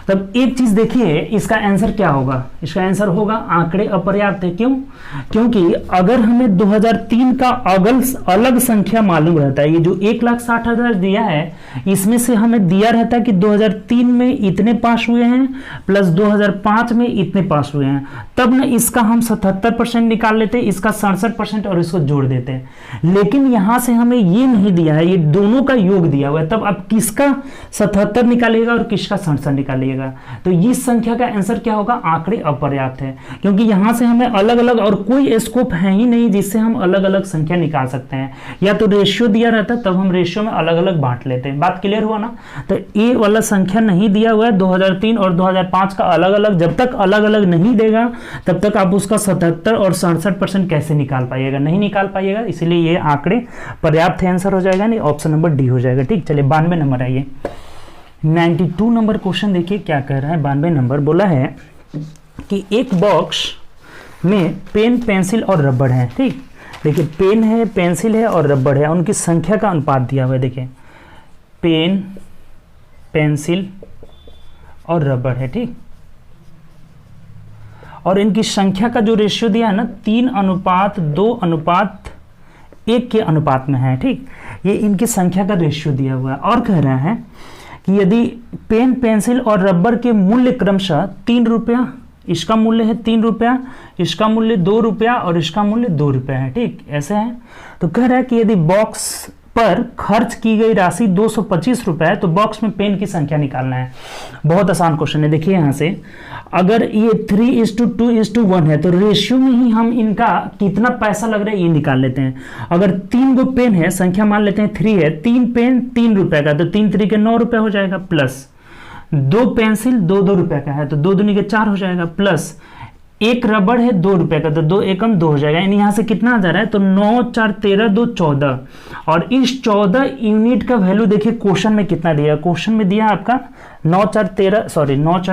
तब एक चीज देखिए इसका आंसर क्या होगा, इसका आंसर होगा आंकड़े अपर्याप्त है। क्यों, क्योंकि अगर हमें 2003 का अलग संख्या मालूम रहता है, ये जो 1,60,000 दिया है इसमें से हमें दिया रहता है कि 2003 में इतने पास हुए हैं प्लस 2005 में इतने पास हुए हैं, तब ना इसका हम 77% निकाल लेते, इसका 67% और इसको जोड़ देते हैं। लेकिन यहां से हमें ये नहीं दिया है, ये दोनों का योग दिया हुआ है, तब अब किसका 77 निकालिएगा और किसका 67 निकालिएगा। तो इस संख्या का आंसर क्या होगा, आंकड़े अपर्याप्त है, क्योंकि यहां से हमें अलग अलग और कोई स्कोप है ही नहीं जिससे हम अलग अलग संख्या निकाल सकते हैं। या तो रेशियो दिया रहता तब हम रेशियो में अलग अलग बांट लेते हैं। बात क्लियर हुआ ना। तो ये वाला संख्या नहीं दिया हुआ है, 2003 और 2005 का अलग अलग, जब तक अलग अलग नहीं देगा तब तक आप उसका 77 और 67% कैसे निकाल पाइएगा, नहीं निकाल पाइएगा। इसलिए ये आंकड़े पर्याप्त आंसर हो जाएगा, नहीं ऑप्शन नंबर डी हो जाएगा। ठीक, चलिए 92 नंबर आइए। 92 नंबर क्वेश्चन देखिए क्या कह रहा है। 92 नंबर बोला है कि एक बॉक्स में पेन, पेंसिल और रबड़ है। ठीक, देखिए पेन है, पेंसिल है और रबड़ है, उनकी संख्या का अनुपात दिया हुआ है। देखिए पेन, पेंसिल और रबड़ है। ठीक, और इनकी संख्या का जो रेशियो दिया है ना, 3:2:1 के अनुपात में है। ठीक, ये इनकी संख्या का रेशियो दिया हुआ है, और कह रहा है कि यदि पेन, पेंसिल और रबड़ के मूल्य क्रमशः 3 रुपया, इसका मूल्य है 3 रुपया, इसका मूल्य 2 रुपया और इसका मूल्य 2 रुपया है। ठीक, ऐसे है। तो कह रहा है कि यदि बॉक्स पर खर्च की गई राशि 225 रुपए है तो बॉक्स में पेन की संख्या निकालना है। बहुत आसान क्वेश्चन है। देखिए यहां से अगर ये 3:2:1 है तो रेशियो में ही हम इनका कितना पैसा लग रहा है ये निकाल लेते हैं। अगर 3 गो पेन है, संख्या मान लेते हैं 3 है, 3 पेन 3 रुपए का, तो 3 3 9 रुपए हो जाएगा, प्लस 2 पेंसिल 2 2 रुपए का है तो 2 दूनी के 4 हो जाएगा, प्लस एक रबड़ है 2 रुपए का, तो 2 एकम 2 हो जाएगा, यानी यहाँ से कितना आ जा रहा है, तो 9 4 13 2 14, और इस 14 यूनिट का वैल्यू देखिए क्वेश्चन में कितना दिया, क्वेश्चन में दिया आपका 9 4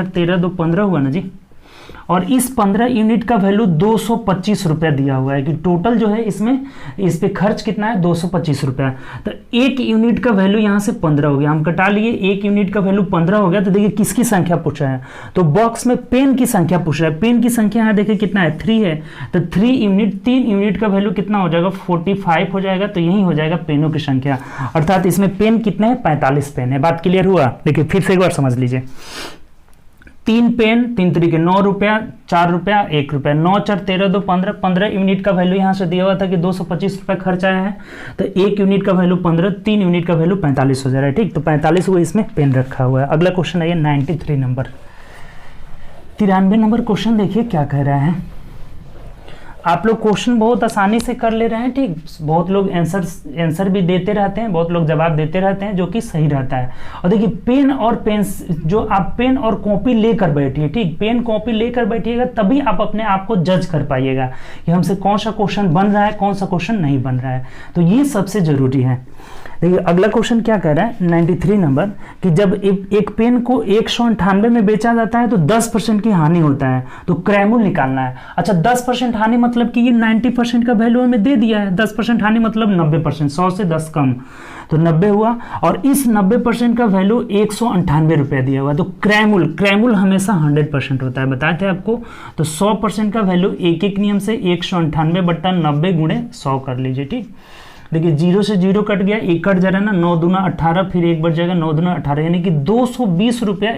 13 2 15 हुआ ना जी, और इस 15 यूनिट का वैल्यू 225 रुपया दिया हुआ है कि टोटल जो है इसमें इस पे खर्च कितना है 225 रुपया। तो एक यूनिट का वैल्यू यहाँ से 15 हो गया, हम कटा लिए, एक यूनिट का वैल्यू 15 हो गया। तो देखिए किसकी संख्या पूछ रहा है, तो बॉक्स में पेन की संख्या पूछ रहा है, पेन की संख्या यहाँ देखिए कितना है 3 है, तो 3 यूनिट का वैल्यू कितना हो जाएगा 45 हो जाएगा। तो यही हो जाएगा पेनों की संख्या, अर्थात इसमें पेन कितने हैं 45 पेन है। बात क्लियर हुआ? देखिए फिर से एक बार समझ लीजिए, 3 पेन 3 तरीके 9 रुपया 4 रुपया 1 रुपया, 9 4 13 2 15, 15 यूनिट का वैल्यू यहाँ से दिया हुआ था कि 225 रुपया खर्च आया है, तो 1 यूनिट का वैल्यू 15, 3 यूनिट का वैल्यू 45 हो जा रहा है। ठीक, तो 45 को इसमें पेन रखा हुआ है। अगला क्वेश्चन आइए 93 नंबर, 93 नंबर क्वेश्चन देखिए क्या कह रहा है। आप लोग क्वेश्चन बहुत आसानी से कर ले रहे हैं, ठीक, बहुत लोग आंसर भी देते रहते हैं, बहुत लोग जवाब देते रहते हैं, जो कि सही रहता है। और देखिए पेन और पेन, जो आप पेन और कॉपी लेकर बैठिए, ठीक, पेन कॉपी लेकर बैठिएगा तभी आप अपने आप को जज कर पाइएगा कि हमसे कौन सा क्वेश्चन बन रहा है, कौन सा क्वेश्चन नहीं बन रहा है, तो ये सबसे जरूरी है। देखिए अगला क्वेश्चन क्या कह रहा है 93 नंबर, कि जब एक पेन को 198 में बेचा जाता है तो 10% की हानि होता है, तो क्रैमूल निकालना है। अच्छा 10% हानि मतलब कि ये 90% का वैल्यू हमें दे दिया है, 10% हानि मतलब 90%, 100 से 10 कम, तो 90 हुआ, और इस 90% का वैल्यू 198 रुपया दिया हुआ। तो क्रैमूल हमेशा 100% होता है, बताए थे आपको। तो 100% का वैल्यू एक नियम से 198 बट्टा 90 गुणे 100 कर लीजिए। ठीक, देखिए 0 से 0 कट गया, 1 कट जा रहा है ना, 9 दूना 18, फिर 1 बढ़ जाएगा 9 दूना 18, यानी कि 220 रुपया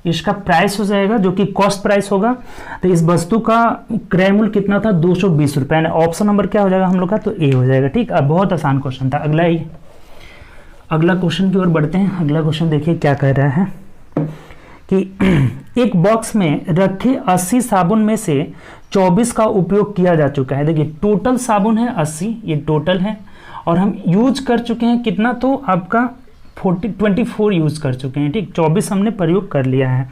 इसका प्राइस हो जाएगा, जो कि कॉस्ट प्राइस होगा। तो इस वस्तु का क्रय मूल्य कितना था 220 रुपया, यानी ऑप्शन नंबर क्या हो जाएगा हम लोग का, तो ए हो जाएगा। ठीक, अब बहुत आसान क्वेश्चन था। अगला क्वेश्चन की ओर बढ़ते हैं। अगला क्वेश्चन देखिए क्या कह रहा है कि एक बॉक्स में रखे 80 साबुन में से 24 का उपयोग किया जा चुका है। देखिए टोटल साबुन है 80, ये टोटल है, और हम यूज कर चुके हैं कितना, तो आपका 24 यूज कर चुके हैं। ठीक, 24 हमने प्रयोग कर लिया है।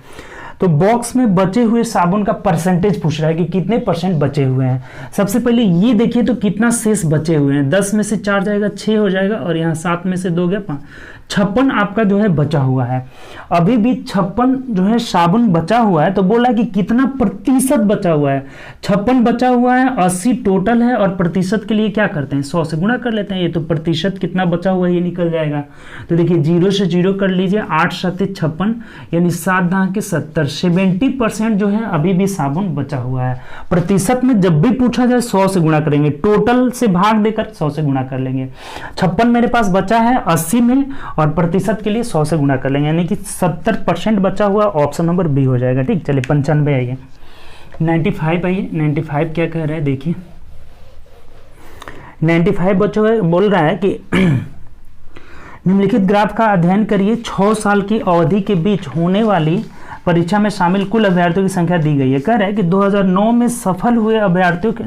तो बॉक्स में बचे हुए साबुन का परसेंटेज पूछ रहा है कि कितने % बचे हुए हैं। सबसे पहले ये देखिए तो कितना शेष बचे हुए हैं, 10 में से 4 जाएगा 6 हो जाएगा, और यहाँ 7 में से 2 गया 5, 56 आपका जो है बचा हुआ है। अभी भी 56 जो है साबुन बचा हुआ है, तो बोला कि कितना प्रतिशत बचा हुआ है, 56 बचा हुआ है, 80 टोटल है, और प्रतिशत के लिए क्या करते हैं 100 से गुणा कर लेते हैं, ये तो प्रतिशत कितना बचा हुआ है ये निकल जाएगा। तो देखिए 0 से 0 कर लीजिए, 8 7 56, यानी 7 दां के 70, 70% जो है अभी भी साबुन बचा हुआ है। प्रतिशत में जब भी पूछा जाए 100 से गुणा करेंगे, टोटल से भाग देकर 100 से गुणा कर लेंगे। 56 मेरे पास बचा है 80 में, और प्रतिशत के लिए 100 से गुणा कर लेंगे, यानी कि 70% बचा हुआ, ऑप्शन नंबर बी हो जाएगा। ठीक, चलिए 95 आइए, 95 आइए। 95 क्या कह रहा है देखिए, 95 बच्चों बोल रहा है कि निम्नलिखित ग्राफ का अध्ययन करिए, 6 साल की अवधि के बीच होने वाली परीक्षा में शामिल कुल अभ्यर्थियों की संख्या दी गई है। कह रहा है कि 2002 में सफल हुए अभ्यर्थियों के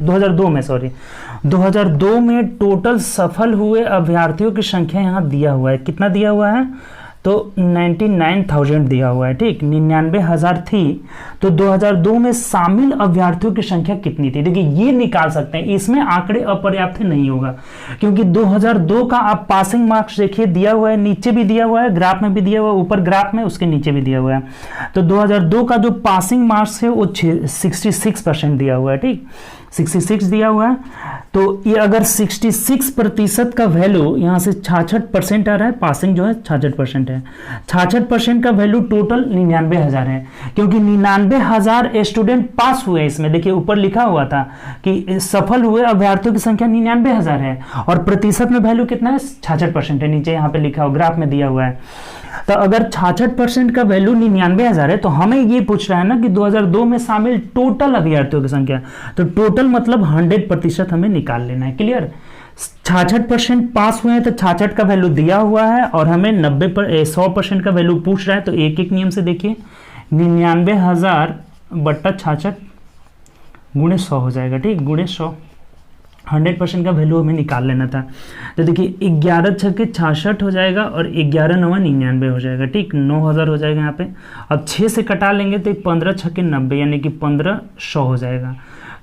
2002 में टोटल सफल हुए अभ्यर्थियों की संख्या यहाँ दिया हुआ है। कितना दिया हुआ है, तो 99,000 दिया हुआ है। ठीक, 99,000 थी, तो 2002 में शामिल अभ्यर्थियों की संख्या कितनी थी। देखिए ये निकाल सकते हैं, इसमें आंकड़े अपर्याप्त नहीं होगा, क्योंकि 2002 का आप पासिंग मार्क्स देखिए दिया हुआ है, नीचे भी दिया हुआ है, ग्राफ में भी दिया हुआ है, ऊपर ग्राफ में उसके नीचे भी दिया हुआ है। तो 2002 का जो पासिंग मार्क्स है वो 66% दिया हुआ है। ठीक, 66 दिया हुआ है, तो ये अगर 66% का वैल्यू यहाँ से 66% आ रहा है, पासिंग जो है 66% है, 66% का वैल्यू टोटल 99,000 है, क्योंकि 99,000 स्टूडेंट पास हुए। इसमें देखिए ऊपर लिखा हुआ था कि सफल हुए अभ्यर्थियों की संख्या 99,000 है, और प्रतिशत में वैल्यू कितना है 66% है, नीचे यहाँ पे लिखा हुआ ग्राफ में दिया हुआ है। तो अगर 66% का वैल्यू 99,000 है, तो हमें ये पूछ रहा है ना कि 2002 में शामिल टोटल अभ्यर्थियों की संख्या, तो टोटल मतलब 100% हमें निकाल लेना है। क्लियर, 66% पास हुए हैं, तो 66 का वैल्यू दिया हुआ है, और हमें 100% का वैल्यू पूछ रहा है। तो एक नियम से देखिए 99,000 बट्टा 66 गुणे 100 हो जाएगा। ठीक, गुणे 100, 100% का वैल्यू हमें निकाल लेना था। तो देखिए 11 छक्के 66 हो जाएगा और 11 नवा 99 हो जाएगा, ठीक, 9000 हो जाएगा यहाँ पे। अब 6 से कटा लेंगे तो 15 छक्के 90 यानी कि 1500 हो जाएगा।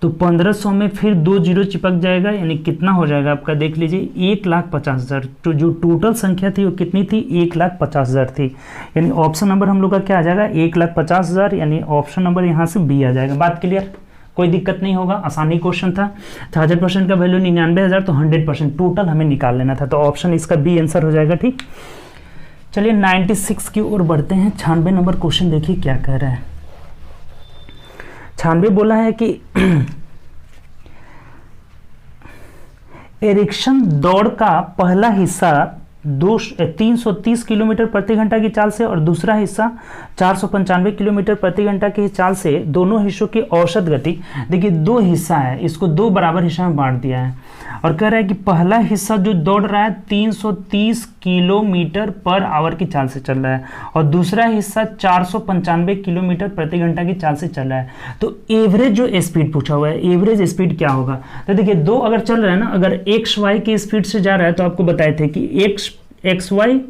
तो 1500 में फिर 2 जीरो चिपक जाएगा, यानी कितना हो जाएगा आपका देख लीजिए 1,50,000। तो जो टोटल संख्या थी वो कितनी थी, 1,50,000 थी। यानी ऑप्शन नंबर हम लोग का क्या आ जाएगा 1,50,000, यानी ऑप्शन नंबर यहाँ से बी आ जाएगा। बात क्लियर, कोई दिक्कत नहीं होगा, आसानी क्वेश्चन था। 1000% का वैल्यू 99,000, तो 100% टोटल हमें निकाल लेना था। तो ऑप्शन इसका बी आंसर हो जाएगा, ठीक। चलिए 96 की ओर बढ़ते हैं। 96 नंबर क्वेश्चन देखिए क्या कह रहा है। 96 बोला है कि एरिक्सन दौड़ का पहला हिस्सा 330 किलोमीटर प्रति घंटा की चाल से और दूसरा हिस्सा 495 किलोमीटर प्रति घंटा की चाल से, दोनों हिस्सों की औसत गति, देखिए 2 हिस्सा है, इसको 2 बराबर हिस्सा में बांट दिया है और कह रहा है कि पहला हिस्सा जो दौड़ रहा है 330 किलोमीटर पर आवर की चाल से चल रहा है और दूसरा हिस्सा 495 किलोमीटर प्रति घंटा की चाल से चल रहा है। तो एवरेज जो स्पीड पूछा हुआ है, एवरेज स्पीड क्या होगा। तो देखिए 2 अगर चल रहा है ना, अगर एक्स वाई की स्पीड से जा रहा है तो आपको बताए थे कि एक्स वाई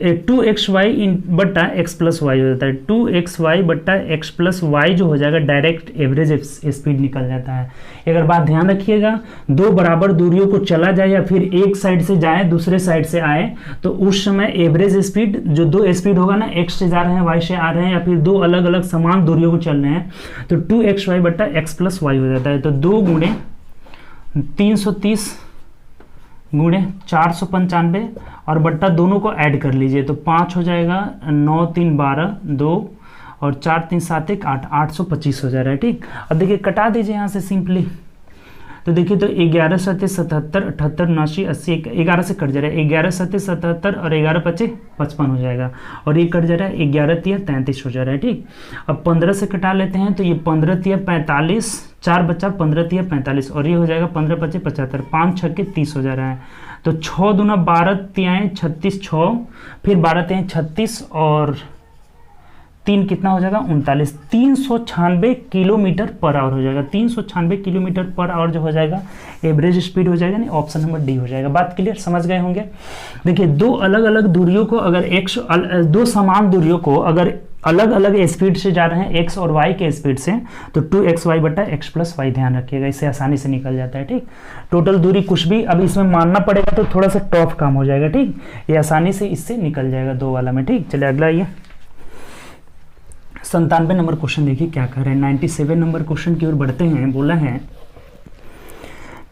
2xy बट्टा x प्लस वाई हो जाता है। 2xy बट्टा x प्लस वाई जो हो जाएगा डायरेक्ट एवरेज स्पीड निकल जाता है। अगर बात ध्यान रखिएगा, 2 बराबर दूरियों को चला जाए या फिर एक साइड से जाए दूसरे साइड से आए तो उस समय एवरेज स्पीड जो 2 स्पीड होगा ना, x से जा रहे हैं y से आ रहे हैं या फिर 2 अलग अलग समान दूरियों को चल रहे हैं तो 2xy बट्टा x प्लस वाई हो जाता है। तो 2 गुणे 330 गुणे 495 और बट्टा दोनों को ऐड कर लीजिए तो 5 हो जाएगा, 9 3 12 2 और 4 3 7 1 8 825 हो जा रहा है, ठीक। अब देखिए कटा दीजिए यहाँ से सिंपली। तो देखिए तो 11 7 77 78 79 80 11 से कट जा रहा है, 11 7 77 और 11 5 55 हो जाएगा और ये कट जा रहा है 11 3 33 हो जा रहा है, ठीक। अब 15 से कटा लेते हैं तो ये 15 3 45, 4 बचा 15 3 45 और ये हो जाएगा 15 5 75, 5 6 के 30 हो जा रहा है। तो 6 दूना 12 3 36 6 फिर 12 3 36 और 3 कितना हो जाएगा 39, 396 किलोमीटर पर आवर हो जाएगा। 396 किलोमीटर पर आवर जो हो जाएगा एवरेज स्पीड हो जाएगा, नहीं ऑप्शन नंबर डी हो जाएगा। बात क्लियर, समझ गए होंगे। देखिए 2 अलग अलग दूरियों को अगर 2 समान दूरियों को अगर अलग अलग स्पीड से जा रहे हैं x और y के स्पीड से तो 2xy बटा x प्लस वाई, ध्यान रखिएगा, इससे आसानी से निकल जाता है, ठीक। टोटल दूरी कुछ भी अब इसमें मानना पड़ेगा तो थोड़ा सा टफ काम हो जाएगा, ठीक। ये आसानी से इससे निकल जाएगा 2 वाला में, ठीक। चलिए अगला ये 97 नंबर क्वेश्चन देखिए क्या कर रहे हैं। 97 नंबर क्वेश्चन की ओर बढ़ते हैं। बोला है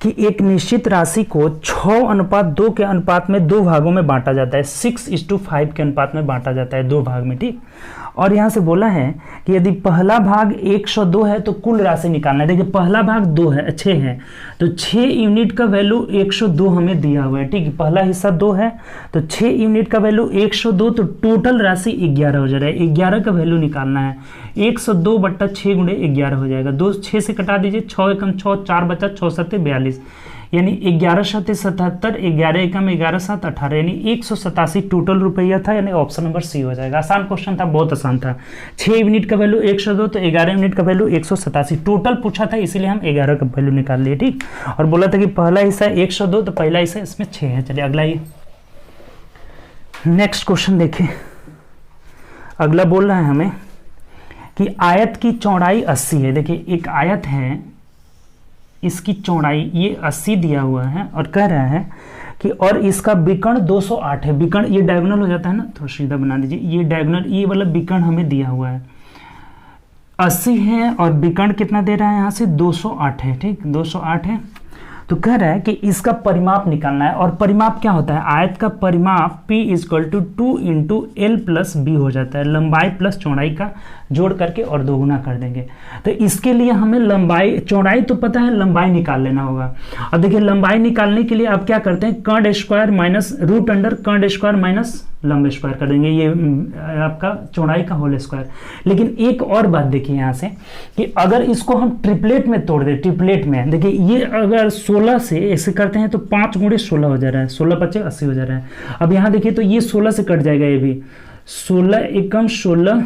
कि एक निश्चित राशि को 6:2 के अनुपात में 2 भागों में बांटा जाता है, 6:5 के अनुपात में बांटा जाता है 2 भाग में, ठीक। और यहाँ से बोला है कि यदि पहला भाग 102 है तो कुल राशि निकालना है। देखिए पहला भाग 2 है, 6 है तो 6 यूनिट का वैल्यू 102 हमें दिया हुआ है, ठीक। पहला हिस्सा 2 है तो 6 यूनिट का वैल्यू 102, तो टोटल राशि 11 हो जा रहा है। 11 का वैल्यू निकालना है, 102 बट्टा 6 गुणे 11 हो जाएगा। 2 6 से कटा दीजिए, 6 एकम 6, 4 बचा 6 7 42 यानी 11 7 77, 11 एकम 11 7 18 यानी 187 टोटल रुपया था, यानी ऑप्शन नंबर सी हो जाएगा। आसान क्वेश्चन था, बहुत आसान था। 6 यूनिट का वैल्यू 102 तो 11 यूनिट का वैल्यू 187 टोटल पूछा था, इसीलिए हम 11 का वैल्यू निकाल लिए, ठीक। और बोला था कि पहला हिस्सा 102 तो पहला हिस्सा इसमें 6 है। चलिए अगला ये नेक्स्ट क्वेश्चन देखिए। अगला बोल रहा है हमें कि आयत की चौड़ाई 80 है। देखिए एक आयत है, इसकी चौड़ाई ये 80 दिया हुआ है और कह रहा है कि और इसका विकर्ण 208 है। विकर्ण ये डायगोनल हो जाता है ना, थोड़ा सीधा बना दीजिए, ये डायगोनल ये वाला विकर्ण हमें दिया हुआ है 80 है और विकर्ण कितना दे रहा है यहाँ से 208 है, ठीक। 208 है तो कह रहा है कि इसका परिमाप निकालना है। और परिमाप क्या होता है, आयत का परिमाप P = 2 × L + B हो जाता है। लंबाई प्लस चौड़ाई का जोड़ करके और 2 गुना कर देंगे। तो इसके लिए हमें लंबाई, चौड़ाई तो पता है, लंबाई निकाल लेना होगा। अब देखिए लंबाई निकालने के लिए आप क्या करते हैं, कर्ण स्क्वायर माइनस रूट अंडर कर्ण स्क्वायर माइनस लंब स्क्वायर कर देंगे, ये आपका चौड़ाई का होल स्क्वायर। लेकिन एक और बात देखिए यहाँ से कि अगर इसको हम ट्रिपलेट में तोड़ दें, ट्रिपलेट में देखिए ये अगर 16 से ऐसे करते हैं तो 5 × 16 हो जा रहा है, 16 × 5 = 80 हो जा रहा है। अब यहाँ देखिए तो ये 16 से कट जाएगा, ये भी 16 एकम 16,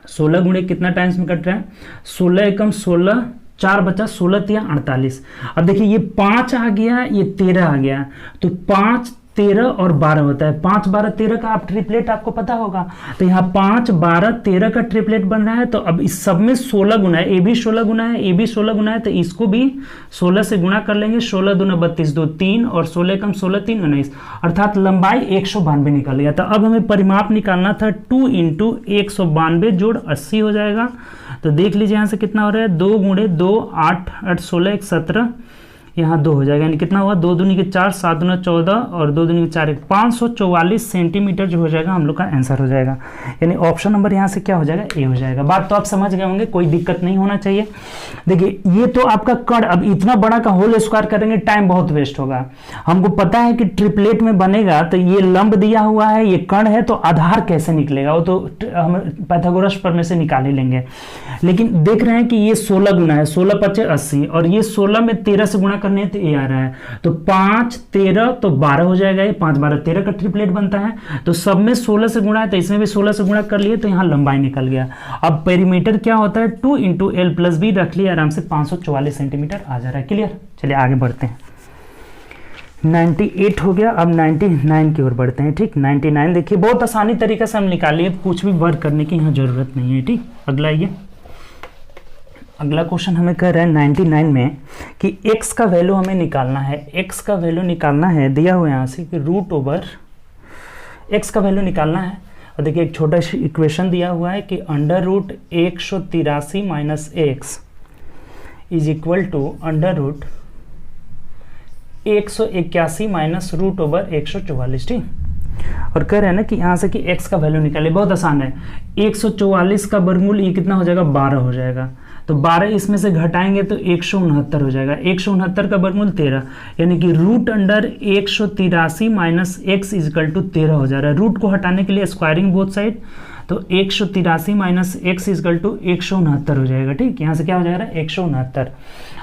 16 गुणे कितना टाइम्स में कट रहा है, 16 एकम 16 4 बचा 16 या 48। अब देखिए ये 5 आ गया, ये 13 आ गया, तो 5 13 और 12 होता है। 5 12 13 का आप ट्रिपलेट आपको पता होगा, तो यहाँ 5 12 13 का ट्रिपलेट बन रहा है। तो अब इस सब में 16 गुना है, ए भी 16 गुना है, ए भी 16 गुना है, तो इसको भी 16 से गुणा कर लेंगे। 16 दूना 32, 2 3 और 16 कम 16 3 19, अर्थात लंबाई 192 निकल गया। तो अब हमें परिमाप निकालना था 2 × 192 जोड़ 80 हो जाएगा। तो देख लीजिए यहाँ से कितना हो रहा है, 2 × 2 8 8 16 1 17, यहाँ 2 हो जाएगा, यानी कितना हुआ 2 दूनी के 4 7 दूना 14 और 2 दूनी के 4 544 सेंटीमीटर जो हो जाएगा हम लोग का आंसर हो जाएगा। यानी ऑप्शन नंबर यहाँ से क्या हो जाएगा, ए हो जाएगा। बात तो आप समझ गए होंगे, कोई दिक्कत नहीं होना चाहिए। देखिए ये तो आपका कण, अब इतना बड़ा का होल स्क्वायर करेंगे टाइम बहुत वेस्ट होगा। हमको पता है कि ट्रिपलेट में बनेगा तो ये लंब दिया हुआ है, ये कण है, तो आधार कैसे निकलेगा वो तो हम पाइथागोरस प्रमेय से निकाल ही लेंगे। लेकिन देख रहे हैं कि ये 16 गुना है, 16 × 5 = 80 और ये 16 में 13 से गुणा करने तो ये आ रहा है, तो 5 13 तो 12 हो जाएगा। ये 5 12 13 का ट्रिपलेट बनता है। तो सब में 16 से गुणा है, तो इसमें भी 16 से गुणा कर लिए, तो यहाँ लंबाई निकल गया। अब पेरीमीटर क्या होता है, 2 × L + B रख लिया, आराम से 544 सेंटीमीटर आ जा रहा है। क्लियर, चलिए आगे बढ़ते हैं। 98 हो गया, अब 99 की ओर बढ़ते हैं। ठीक, 99 देखिए बहुत आसानी तरीके से हम निकाल लिए, कुछ भी वर्क करने की यहाँ जरूरत नहीं है। ठीक, अगला ये अगला क्वेश्चन हमें कह रहा है 99 में कि x का वैल्यू हमें निकालना है। x का वैल्यू निकालना है, दिया हुआ यहाँ से कि √x का वैल्यू निकालना है। और देखिए एक छोटा सा इक्वेशन दिया हुआ है कि √183 - x = √181 - √144। ठीक, और कह रहे हैं ना कि यहाँ से कि x का वैल्यू निकाले, बहुत आसान है। 144 का वर्गमूल ये कितना हो जाएगा, 12 हो जाएगा। तो 12 इसमें से घटाएंगे तो 169 हो जाएगा। 169 का वर्गमूल 13, यानी कि √183 - x = 13 हो जा रहा है। रूट को हटाने के लिए स्क्वायरिंग बोथ साइड, तो 183 - x = 169 हो जाएगा। ठीक, यहाँ से क्या हो जाएगा 169।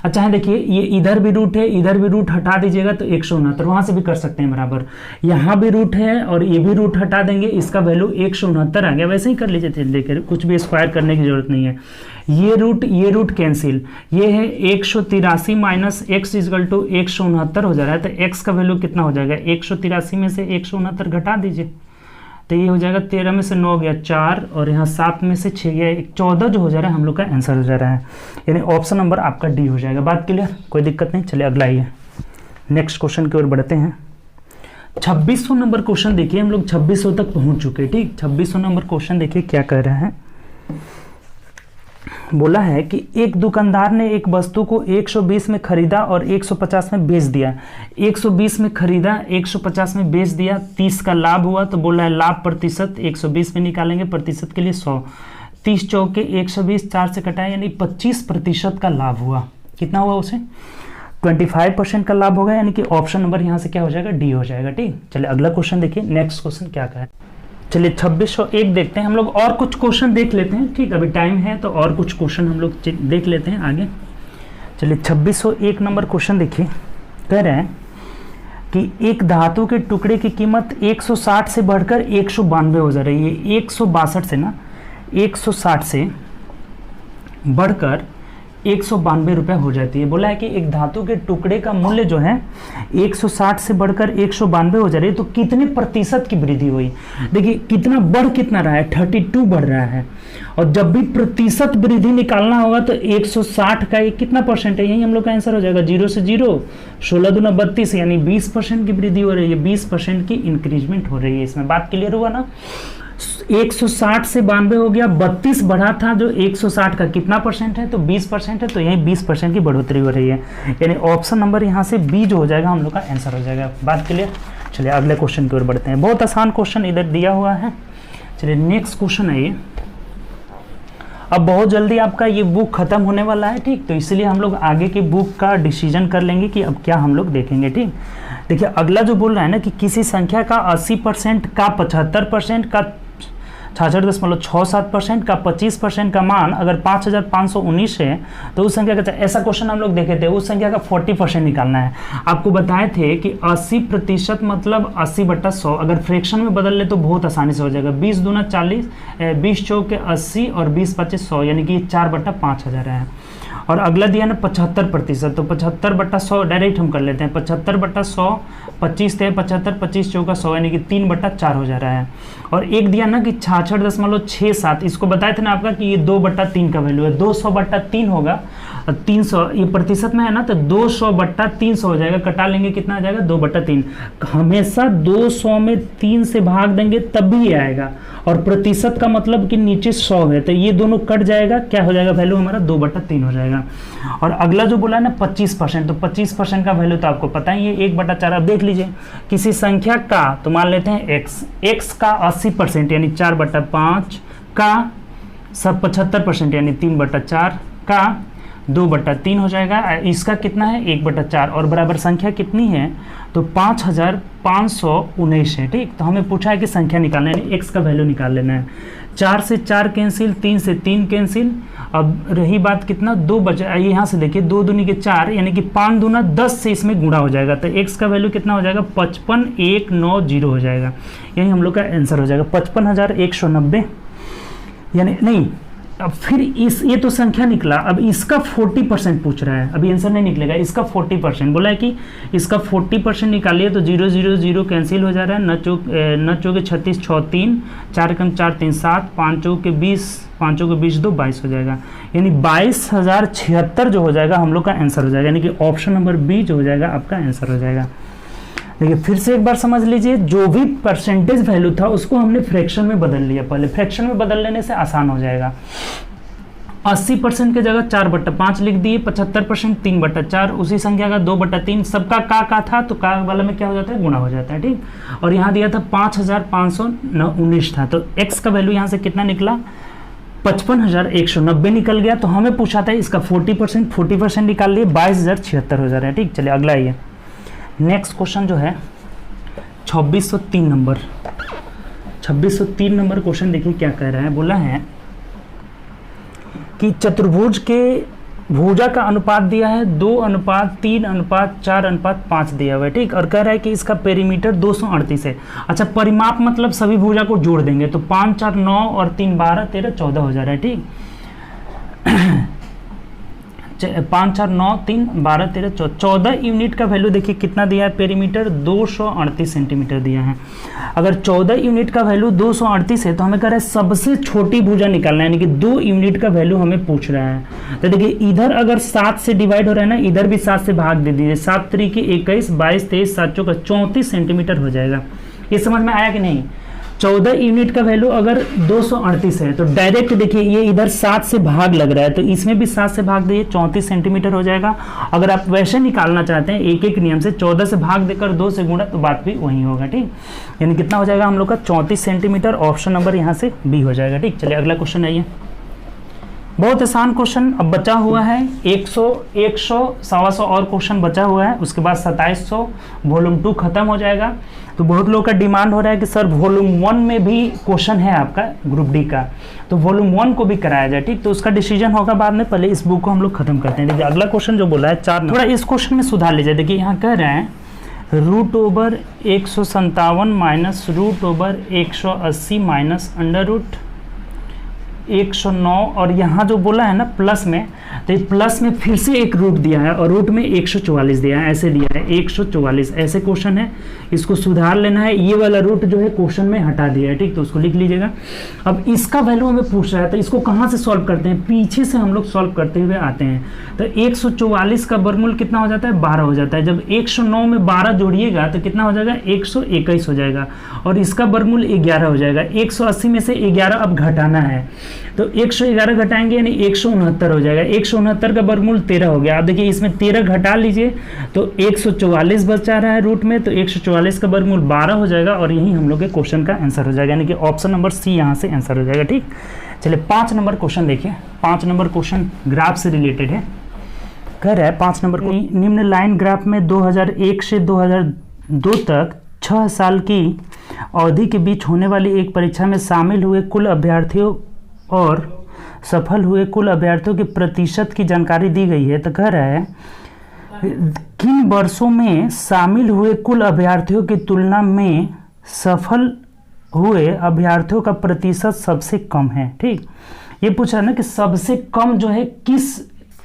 अच्छा है, देखिए ये इधर भी रूट है, इधर भी रूट हटा दीजिएगा तो 169, वहाँ से भी कर सकते हैं बराबर। यहाँ भी रूट है और ये भी रूट हटा देंगे, इसका वैल्यू 169 आ गया। वैसे ही कर लीजिए, देखिए कुछ भी स्क्वायर करने की जरूरत नहीं है। ये रूट कैंसिल, ये है 183 - x = 169 हो जा रहा है। तो x का वैल्यू कितना हो जाएगा, 183 में से 169 घटा दीजिए, तो ये हो जाएगा 13 में से 9 गया 4 और यहाँ 7 में से 6 गया 14 जो हो जा रहा है हम लोग का आंसर हो जा रहा है। यानी ऑप्शन नंबर आपका डी हो जाएगा। बात क्लियर, कोई दिक्कत नहीं। चलिए अगला ये नेक्स्ट क्वेश्चन की ओर बढ़ते हैं। 2600 नंबर क्वेश्चन देखिए, हम लोग 2600 तक पहुंच चुके। ठीक, 2600 नंबर क्वेश्चन देखिए क्या कह रहे हैं। बोला है कि एक दुकानदार ने एक वस्तु को 120 में खरीदा और 150 में बेच दिया। 120 में खरीदा, 150 में बेच दिया, 30 का लाभ हुआ। तो बोला है लाभ प्रतिशत 120 में निकालेंगे, प्रतिशत के लिए 100, 30 चौके 120, 4 से कटाए, यानी 25% का लाभ हुआ। कितना हुआ उसे, 25% का लाभ होगा, यानी कि ऑप्शन नंबर यहाँ से क्या हो जाएगा, डी हो जाएगा। ठीक, चलिए अगला क्वेश्चन देखिए। नेक्स्ट क्वेश्चन क्या कहा है, चलिए 2601 देखते हैं हम लोग, और कुछ क्वेश्चन देख लेते हैं। ठीक, अभी टाइम है तो और कुछ क्वेश्चन हम लोग देख लेते हैं आगे। चलिए 2601 नंबर क्वेश्चन देखिए, कह रहे हैं कि एक धातु के टुकड़े की कीमत 160 से बढ़कर 192 हो जा रही है। 162 से ना 160 से बढ़कर 192 रुपये हो जाती है। बोला है कि एक धातु के टुकड़े का मूल्य जो है 160 से बढ़कर 192 हो जा रही है, तो कितने प्रतिशत की वृद्धि हुई। देखिए कितना बढ़ कितना रहा है, 32 बढ़ रहा है। और जब भी प्रतिशत वृद्धि निकालना होगा तो 160 का ये कितना परसेंट है, यही हम लोग का आंसर हो जाएगा। 0 से 0, 16 दूना 32, यानी 20% की वृद्धि हो रही है, 20% की इंक्रीजमेंट हो रही है इसमें। बात क्लियर हुआ ना। 160 से 92 हो गया, 32 बढ़ा था, जो 160 का कितना परसेंट है, तो 20% है, तो यही 20% की बढ़ोतरी हो रही है। यानी ऑप्शन नंबर यहाँ से बी जो हो जाएगा हम लोग का आंसर हो जाएगा। बात क्लियर। चलिए अगले क्वेश्चन की ओर बढ़ते हैं। बहुत आसान क्वेश्चन इधर दिया हुआ है। चलिए नेक्स्ट क्वेश्चन है ये। अब बहुत जल्दी आपका ये बुक खत्म होने वाला है। ठीक, तो इसलिए हम लोग आगे की बुक का डिसीजन कर लेंगे कि अब क्या हम लोग देखेंगे। ठीक, देखिए अगला जो बोल रहा है ना कि किसी संख्या का 80% का 75% का 66.67% का 25% का मान अगर 5519 है तो उस संख्या का, ऐसा क्वेश्चन हम लोग देखे थे, उस संख्या का 40% निकालना है। आपको बताए थे कि 80% मतलब 80/100, अगर फ्रैक्शन में बदल ले तो बहुत आसानी से हो जाएगा। 20 दूना 40, 20 चौके 80 और 20 25 100, यानी कि 4/5000 है। और अगला दिया ना 75%, तो 75/100 डायरेक्ट हम कर लेते हैं। 75/100, 25 थे 75, 25 चौका 100 यानी कि 3/4 हो जा रहा है। और एक दिया ना कि 66.67, इसको बताए थे ना आपका कि ये 2/3 का वैल्यू है, 200/3 होगा, 300 ये प्रतिशत में है ना, तो 200/300 हो जाएगा, कटा लेंगे कितना आ जाएगा 2/3। हमेशा 200 में 3 से भाग देंगे तब भी ये आएगा, और प्रतिशत का मतलब कि नीचे 100 है, तो ये दोनों कट जाएगा, क्या हो जाएगा वैल्यू हमारा 2/3 हो जाएगा। और अगला जो बोला ना 25%, तो 25% का वैल्यू तो आपको पता ही है 1/4। अब देख लीजिए किसी संख्या का, तो मान लेते हैं x का 80% यानी 4/5 का, सब 75% यानी 3/4 का 2/3 हो जाएगा। इसका कितना है 1/4, और बराबर संख्या कितनी है तो 5519 है। ठीक, तो हमें पूछा है कि संख्या निकालना है, यानी x का वैल्यू निकाल लेना है। 4 से 4 कैंसिल, 3 से 3 कैंसिल। अब रही बात कितना 2 बचा, यहाँ से देखिए 2 दूनी के 4 यानी कि 5 दूना 10 से इसमें गुणा हो जाएगा, तो x का वैल्यू कितना हो जाएगा 55,190 हो जाएगा। यही हम लोग का आंसर हो जाएगा 55,190, यानी नहीं। अब फिर ये तो संख्या निकला, अब इसका 40% पूछ रहा है, अभी आंसर नहीं निकलेगा, इसका 40% बोला है कि इसका 40% निकालिए, तो 0 0 0 कैंसिल हो जा रहा है, न चौके 36 6 3, 4 कम 4 3 7, 5 चौके 20, 5 चौके 20 2 22 हो जाएगा, यानी 22,076 जो हो जाएगा हम लोग का आंसर हो जाएगा, यानी कि ऑप्शन नंबर बी जो हो जाएगा आपका आंसर हो जाएगा। देखिए फिर से एक बार समझ लीजिए, जो भी परसेंटेज वैल्यू था उसको हमने फ्रैक्शन में बदल लिया। पहले फ्रैक्शन में बदल लेने से आसान हो जाएगा। 80% की जगह 4/5 लिख दिए, 75% 3/4, उसी संख्या का 2/3, सबका का था तो का वाला में क्या हो जाता है गुणा हो जाता है। ठीक, और यहाँ दिया था 5519 था, तो x का वैल्यू यहाँ से कितना निकला 55,190 निकल गया। तो हमें पूछा था इसका 40% निकाल लिए, 22,076 हो जा रहा है। ठीक, चलिए अगला आइए, नेक्स्ट क्वेश्चन जो है 2603 नंबर। 2603 नंबर क्वेश्चन देखिए क्या कह रहा है। बोला है कि चतुर्भुज के भुजा का अनुपात दिया है 2:3:4:5 दिया हुआ है। ठीक, और कह रहा है कि इसका पेरीमीटर 238 है। अच्छा, परिमाप मतलब सभी भुजा को जोड़ देंगे, तो 5 4 9 और 3 12 13 14 हो जा रहा है। ठीक, 5 4 9 3 12 13 14 यूनिट का वैल्यू देखिए कितना दिया है, पेरीमीटर 238 सेंटीमीटर दिया है। अगर 14 यूनिट का वैल्यू 238 है तो हमें कह रहा है सबसे छोटी भुजा निकालना है, यानी कि 2 यूनिट का वैल्यू हमें पूछ रहा है। तो देखिए इधर अगर 7 से डिवाइड हो रहा है ना, इधर भी 7 से भाग दे दीजिए, 7 3 की 21, 22 23 7 चौका 34 सेंटीमीटर हो जाएगा। ये समझ में आया कि नहीं। 14 यूनिट का वैल्यू अगर 238 है तो डायरेक्ट देखिए ये इधर 7 से भाग लग रहा है, तो इसमें भी 7 से भाग दीजिए, 34 सेंटीमीटर हो जाएगा। अगर आप वैसे निकालना चाहते हैं एक एक नियम से, 14 से भाग देकर 2 से गुणा, तो बात भी वही होगा। ठीक, यानी कितना हो जाएगा हम लोग का 34 सेंटीमीटर, ऑप्शन नंबर यहाँ से बी हो जाएगा। ठीक, चलिए अगला क्वेश्चन आइए। बहुत आसान क्वेश्चन अब बचा हुआ है, 100 100 और क्वेश्चन बचा हुआ है, उसके बाद 2700 वॉल्यूम 2 खत्म हो जाएगा। तो बहुत लोगों का डिमांड हो रहा है कि सर वॉल्यूम 1 में भी क्वेश्चन है आपका ग्रुप डी का, तो वॉल्यूम 1 को भी कराया जाए। ठीक, तो उसका डिसीजन होगा बाद में, पहले इस बुक को हम लोग खत्म करते हैं। देखिए अगला क्वेश्चन जो बोला है 4, थोड़ा इस क्वेश्चन में सुधार लीजिए। देखिए यहाँ कह रहे हैं √157 माइनस √180 माइनस √109, और यहाँ जो बोला है ना प्लस में, तो प्लस में फिर से एक रूट दिया है और रूट में 144 दिया है, ऐसे दिया है 144, ऐसे क्वेश्चन है, इसको सुधार लेना है। ये वाला रूट जो है क्वेश्चन में हटा दिया है। ठीक, तो उसको लिख लीजिएगा। अब इसका वैल्यू हमें पूछ रहा है, तो इसको कहाँ से सॉल्व करते हैं, पीछे से हम लोग सॉल्व करते हुए आते हैं। तो 144 का वर्गमूल कितना हो जाता है 12 हो जाता है। जब 109 में 12 जोड़िएगा तो कितना हो जाएगा 121 हो जाएगा, और इसका वर्गमूल 11 हो जाएगा। 180 में से 11 अब घटाना है, तो 111 घटाएंगे यानी 169 हो जाएगा। 169 का वर्गमूल 13 हो गया। आप देखिए इसमें 13 घटा लीजिए तो 144 बचा रहा है रूट में, तो 144 का वर्गमूल 12 हो जाएगा, और यही हम लोग के क्वेश्चन का आंसर हो जाएगा, यानी कि ऑप्शन नंबर सी यहाँ से आंसर हो जाएगा। ठीक, चलिए 5 नंबर क्वेश्चन देखिए। 5 नंबर क्वेश्चन ग्राफ से रिलेटेड है। कह रहा है 5 नंबर को, निम्न लाइन ग्राफ में 2001 से 2002 तक 6 साल की अवधि के बीच होने वाली एक परीक्षा में शामिल हुए कुल अभ्यर्थियों और सफल हुए कुल अभ्यर्थियों के प्रतिशत की जानकारी दी गई है। तो कह रहा है किन वर्षों में शामिल हुए कुल अभ्यर्थियों की तुलना में सफल हुए अभ्यर्थियों का प्रतिशत सबसे कम है। ठीक, ये पूछा ना कि सबसे कम जो है किस